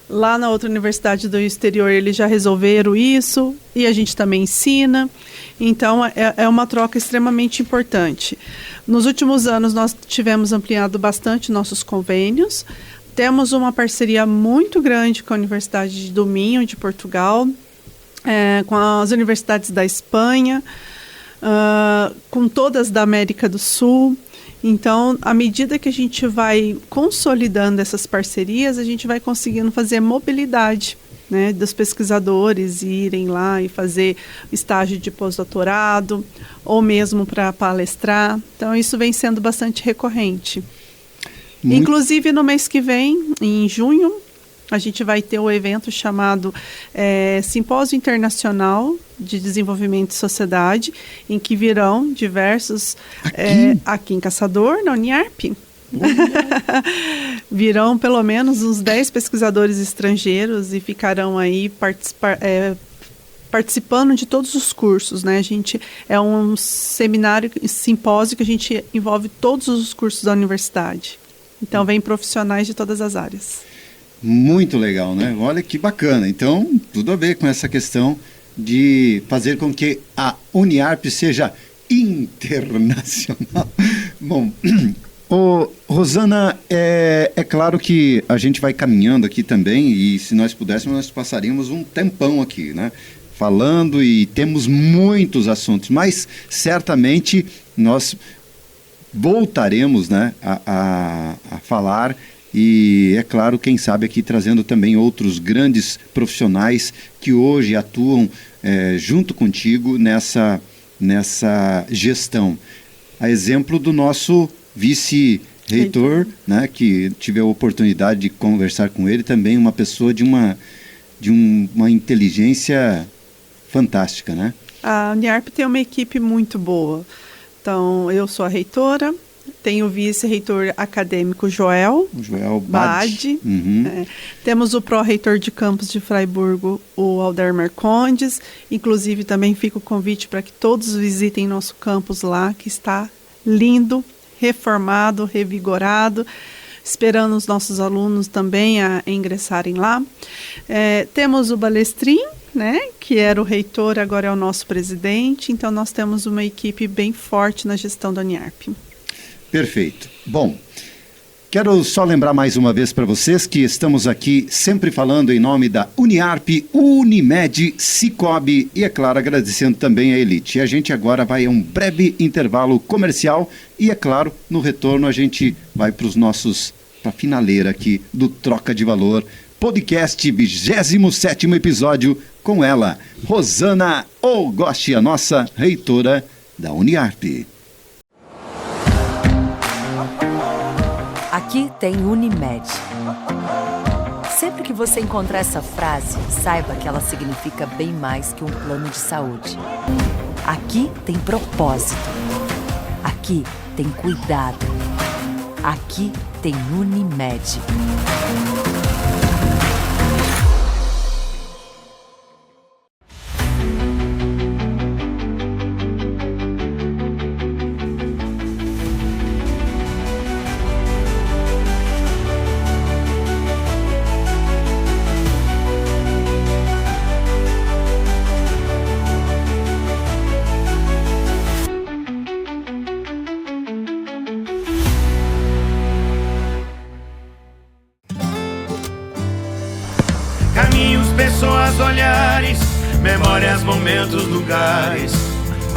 Speaker 2: Lá na outra universidade do exterior eles já resolveram isso e a gente também ensina. Então é uma troca extremamente importante. Nos últimos anos nós tivemos ampliado bastante nossos convênios. Temos uma parceria muito grande com a Universidade do Minho, de Portugal, com as universidades da Espanha, com todas da América do Sul. Então, à medida que a gente vai consolidando essas parcerias, a gente vai conseguindo fazer mobilidade, né, dos pesquisadores irem lá e fazer estágio de pós-doutorado, ou mesmo para palestrar. Então, isso vem sendo bastante recorrente. Inclusive, no mês que vem, em junho, a gente vai ter um evento chamado Simpósio Internacional de Desenvolvimento e Sociedade, em que virão diversos, aqui em Caçador, na Uniarp, virão pelo menos uns 10 pesquisadores estrangeiros e ficarão aí participando de todos os cursos, né? A gente é um seminário, simpósio que a gente envolve todos os cursos da universidade. Então, vem profissionais de todas as áreas.
Speaker 1: Muito legal, né? Olha que bacana. Então, tudo a ver com essa questão de fazer com que a Uniarp seja internacional. Bom, Rosana, é claro que a gente vai caminhando aqui também e se nós pudéssemos, nós passaríamos um tempão aqui, né? Falando e temos muitos assuntos, mas certamente nós voltaremos, né, a falar. E, é claro, quem sabe aqui trazendo também outros grandes profissionais que hoje atuam junto contigo nessa gestão. A exemplo do nosso vice-reitor, né, que tive a oportunidade de conversar com ele, também uma pessoa de uma inteligência fantástica, né?
Speaker 2: A Uniarp tem uma equipe muito boa. Então, eu sou a reitora. Tem o vice-reitor acadêmico Joel Bade.
Speaker 1: Uhum.
Speaker 2: Temos o pró-reitor de campus de Fraiburgo, o Alder Marcondes. Inclusive, também fica o convite para que todos visitem nosso campus lá, que está lindo, reformado, revigorado. Esperando os nossos alunos também a ingressarem lá. Temos o Balestrin, né, que era o reitor, agora é o nosso presidente. Então, nós temos uma equipe bem forte na gestão da Uniarp.
Speaker 1: Perfeito. Bom, quero só lembrar mais uma vez para vocês que estamos aqui sempre falando em nome da Uniarp, Unimed, Cicobi e, é claro, agradecendo também a Elite. E a gente agora vai a um breve intervalo comercial e, é claro, no retorno a gente vai para a finaleira aqui do Troca de Valor, podcast 27º episódio com ela, Rosana Ogoshi, a nossa reitora da Uniarp.
Speaker 3: Aqui tem Unimed. Sempre que você encontrar essa frase, saiba que ela significa bem mais que um plano de saúde. Aqui tem propósito. Aqui tem cuidado. Aqui tem Unimed.
Speaker 4: Caminhos, pessoas, olhares, memórias, momentos, lugares.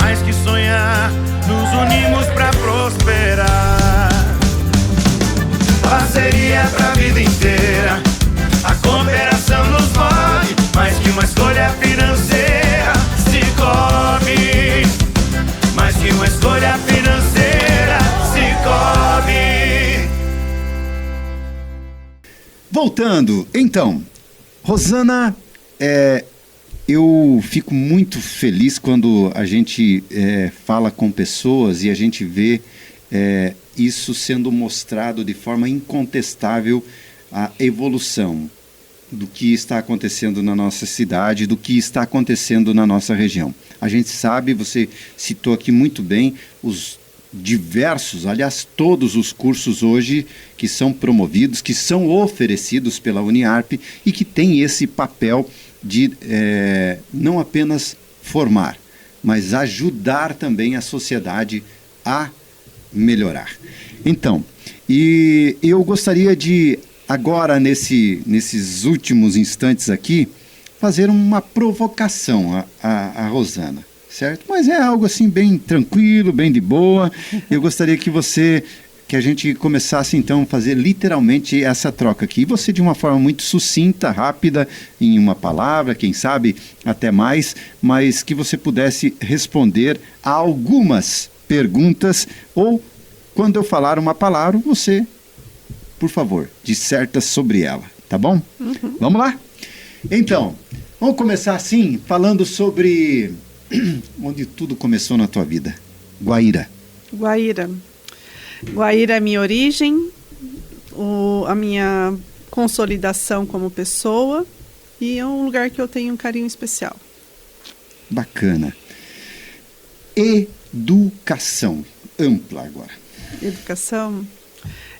Speaker 4: Mais que sonhar, nos unimos pra prosperar. Parceria pra vida inteira, a cooperação nos move. Mais que uma escolha financeira, Cicobi. Mais que uma escolha financeira, Cicobi.
Speaker 1: Voltando, então, Rosana, eu fico muito feliz quando a gente fala com pessoas e a gente vê isso sendo mostrado de forma incontestável, a evolução do que está acontecendo na nossa cidade, do que está acontecendo na nossa região. A gente sabe, você citou aqui muito bem, os diversos, aliás, todos os cursos hoje que são promovidos, que são oferecidos pela Uniarp e que tem esse papel de não apenas formar, mas ajudar também a sociedade a melhorar. Então, e eu gostaria de, agora, nesses últimos instantes aqui, fazer uma provocação a Rosana. Certo? Mas é algo assim bem tranquilo, bem de boa. Eu gostaria que a gente começasse então a fazer literalmente essa troca aqui. E você de uma forma muito sucinta, rápida, em uma palavra, quem sabe até mais, mas que você pudesse responder a algumas perguntas, ou quando eu falar uma palavra, você, por favor, disserta sobre ela, tá bom? Uhum. Vamos lá? Então, vamos começar assim, falando sobre onde tudo começou na tua vida. Guaíra.
Speaker 2: Guaíra é a minha origem, a minha consolidação como pessoa, e é um lugar que eu tenho um carinho especial.
Speaker 1: Bacana. Educação. Ampla agora.
Speaker 2: Educação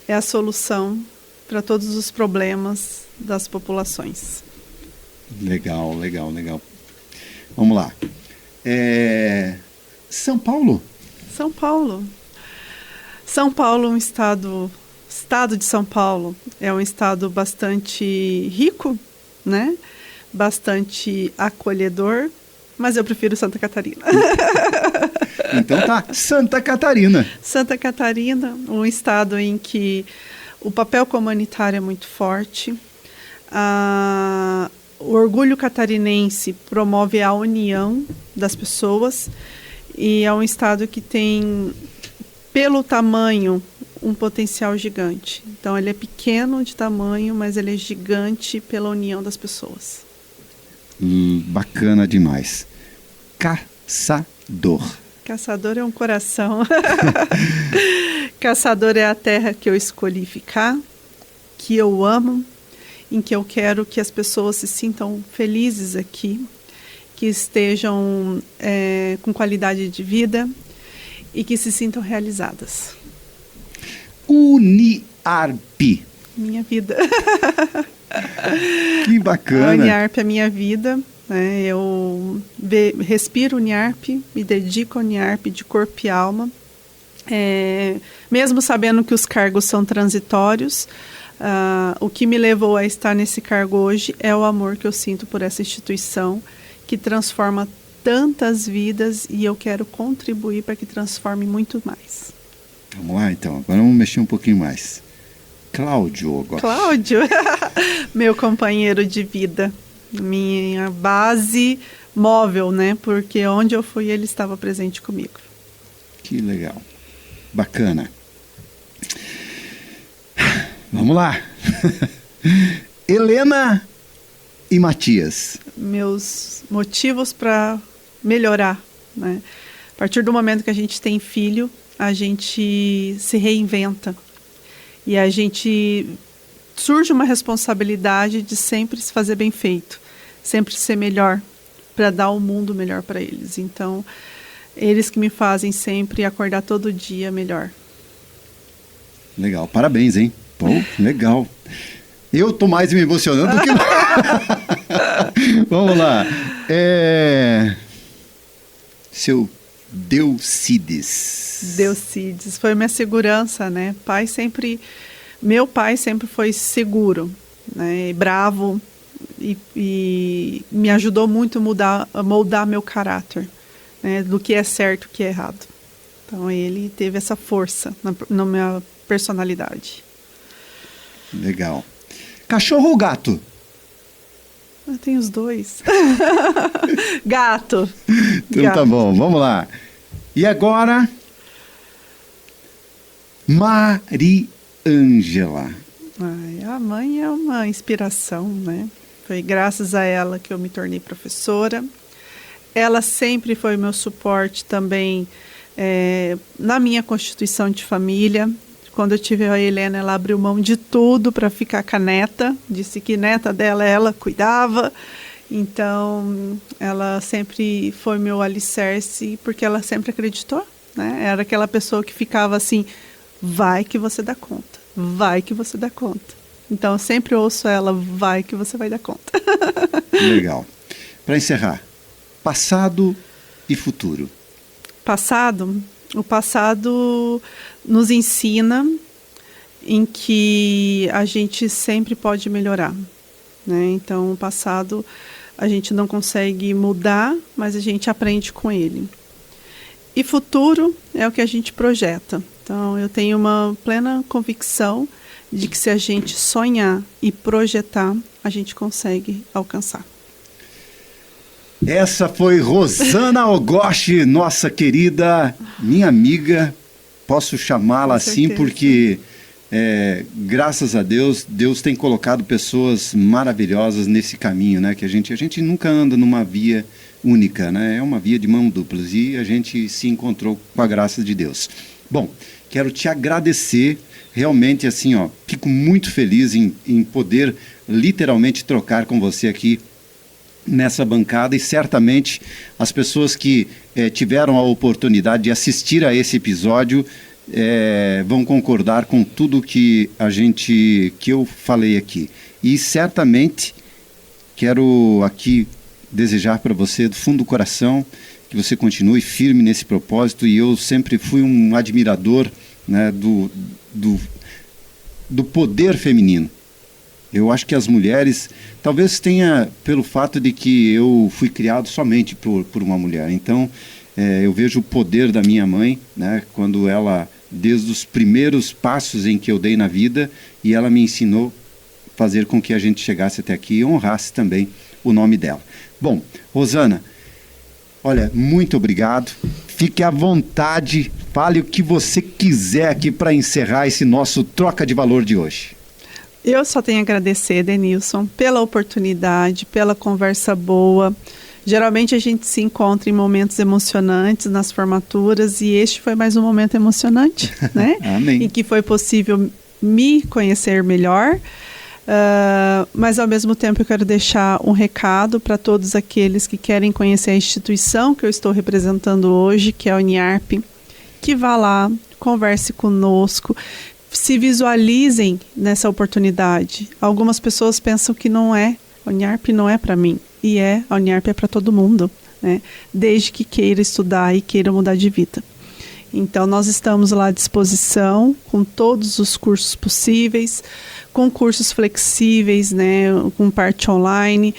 Speaker 2: é a solução para todos os problemas das populações.
Speaker 1: Legal. Vamos lá. São Paulo. São Paulo, um estado de São Paulo é um estado bastante rico, né? Bastante acolhedor, mas eu prefiro Santa Catarina. Então tá, Santa Catarina.
Speaker 2: Santa Catarina, um estado em que o papel comunitário é muito forte. O orgulho catarinense promove a união das pessoas e é um estado que tem, pelo tamanho, um potencial gigante. Então, ele é pequeno de tamanho, mas ele é gigante pela união das pessoas.
Speaker 1: Bacana demais. Caçador.
Speaker 2: Caçador é um coração. Caçador é a terra que eu escolhi ficar, que eu amo, em que eu quero que as pessoas se sintam felizes aqui, que estejam com qualidade de vida e que se sintam realizadas.
Speaker 1: Uniarp.
Speaker 2: Minha vida.
Speaker 1: Que bacana.
Speaker 2: A Uniarp é minha vida. Né? Eu respiro Uniarp, me dedico a Uniarp de corpo e alma. Mesmo sabendo que os cargos são transitórios, o que me levou a estar nesse cargo hoje é o amor que eu sinto por essa instituição que transforma tantas vidas e eu quero contribuir para que transforme muito mais.
Speaker 1: Vamos lá então, agora vamos mexer um pouquinho mais. Cláudio agora.
Speaker 2: Cláudio, meu companheiro de vida, minha base móvel, né? Porque onde eu fui ele estava presente comigo.
Speaker 1: Que legal, bacana. Vamos lá. Helena e Matias.
Speaker 2: Meus motivos para melhorar, né? A partir do momento que a gente tem filho, a gente se reinventa. E a gente surge uma responsabilidade de sempre se fazer bem feito, sempre ser melhor, para dar um mundo melhor para eles. Então, eles que me fazem sempre acordar todo dia melhor.
Speaker 1: Legal, parabéns, hein? Pô, legal. Eu tô mais me emocionando do que... Vamos lá. Seu Delcides.
Speaker 2: Delcides, foi minha segurança, né? Meu pai sempre foi seguro, né? Bravo, e me ajudou muito a moldar meu caráter, né? Do que é certo e o que é errado. Então ele teve essa força na minha personalidade.
Speaker 1: Legal. Cachorro ou gato?
Speaker 2: Eu tenho os dois. Gato.
Speaker 1: Então
Speaker 2: Gato.
Speaker 1: Tá bom, vamos lá. E agora, Mariângela.
Speaker 2: A mãe é uma inspiração, né? Foi graças a ela que eu me tornei professora. Ela sempre foi meu suporte também na minha constituição de família. Quando eu tive a Helena, ela abriu mão de tudo para ficar com a neta. Disse que neta dela, ela cuidava. Então, ela sempre foi meu alicerce, porque ela sempre acreditou, né? Era aquela pessoa que ficava assim, vai que você dá conta, vai que você dá conta. Então, eu sempre ouço ela, vai que você vai dar conta.
Speaker 1: Legal. Para encerrar, passado e futuro.
Speaker 2: O passado nos ensina em que a gente sempre pode melhorar, né? Então, o passado a gente não consegue mudar, mas a gente aprende com ele. E futuro é o que a gente projeta. Então, eu tenho uma plena convicção de que se a gente sonhar e projetar, a gente consegue alcançar.
Speaker 1: Essa foi Rosana Ogoshi, nossa querida, minha amiga. Posso chamá-la assim porque, graças a Deus, Deus tem colocado pessoas maravilhosas nesse caminho, né? Que a gente nunca anda numa via única, né? É uma via de mão duplas e a gente se encontrou com a graça de Deus. Bom, quero te agradecer, realmente assim, ó, fico muito feliz em poder literalmente trocar com você aqui nessa bancada, e certamente as pessoas que tiveram a oportunidade de assistir a esse episódio vão concordar com tudo que eu falei aqui. E certamente quero aqui desejar para você, do fundo do coração, que você continue firme nesse propósito, e eu sempre fui um admirador, né, do poder feminino. Eu acho que as mulheres, talvez tenha pelo fato de que eu fui criado somente por uma mulher. Então, eu vejo o poder da minha mãe, né, quando ela, desde os primeiros passos em que eu dei na vida, e ela me ensinou a fazer com que a gente chegasse até aqui e honrasse também o nome dela. Bom, Rosana, olha, muito obrigado. Fique à vontade, fale o que você quiser aqui para encerrar esse nosso Troca de Valor de hoje.
Speaker 2: Eu só tenho a agradecer, Denilson, pela oportunidade, pela conversa boa. Geralmente a gente se encontra em momentos emocionantes nas formaturas, e este foi mais um momento emocionante, né?
Speaker 1: Amém.
Speaker 2: Em que foi possível me conhecer melhor. Mas ao mesmo tempo eu quero deixar um recado para todos aqueles que querem conhecer a instituição que eu estou representando hoje, que é a Uniarp, que vá lá, converse conosco, se visualizem nessa oportunidade. Algumas pessoas pensam que a Uniarp não é para mim, e a Uniarp é para todo mundo, né? Desde que queira estudar e queira mudar de vida. Então, nós estamos lá à disposição com todos os cursos possíveis, com cursos flexíveis, né, com parte online,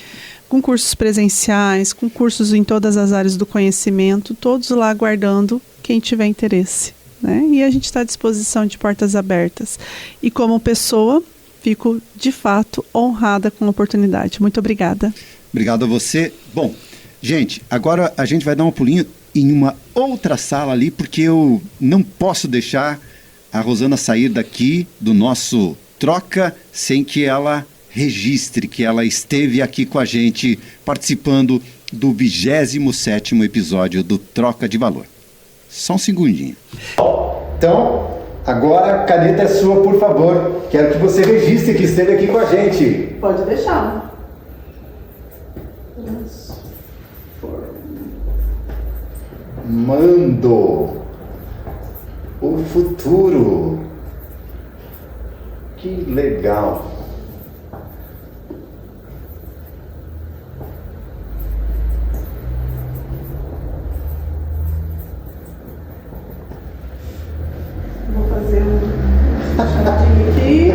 Speaker 2: com cursos presenciais, com cursos em todas as áreas do conhecimento, todos lá aguardando quem tiver interesse, né? E a gente está à disposição, de portas abertas. E como pessoa, fico de fato honrada com a oportunidade. Muito obrigada.
Speaker 1: Obrigado a você. Bom, gente, agora a gente vai dar um pulinho em uma outra sala ali, porque eu não posso deixar a Rosana sair daqui do nosso Troca sem que ela registre que ela esteve aqui com a gente participando do 27º episódio do Troca de Valor. Só um segundinho. Então, Agora, a caneta é sua, por favor. Quero que você registre que esteve aqui com a gente.
Speaker 2: Pode deixar.
Speaker 1: Mando o futuro. Que legal.
Speaker 2: Vou fazer um aqui.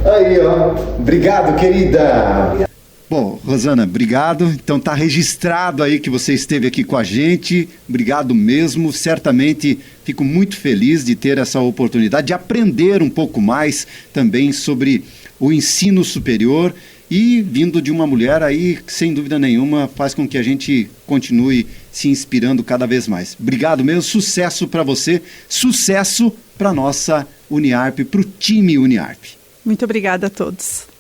Speaker 1: Aí, ó. Obrigado, querida. Bom, Rosana, obrigado. Então tá registrado aí que você esteve aqui com a gente. Obrigado mesmo. Certamente fico muito feliz de ter essa oportunidade de aprender um pouco mais também sobre o ensino superior e vindo de uma mulher aí, sem dúvida nenhuma, faz com que a gente continue se inspirando cada vez mais. Obrigado mesmo. Sucesso para você. Sucesso para nossa Uniarp, para o time Uniarp.
Speaker 2: Muito obrigada a todos.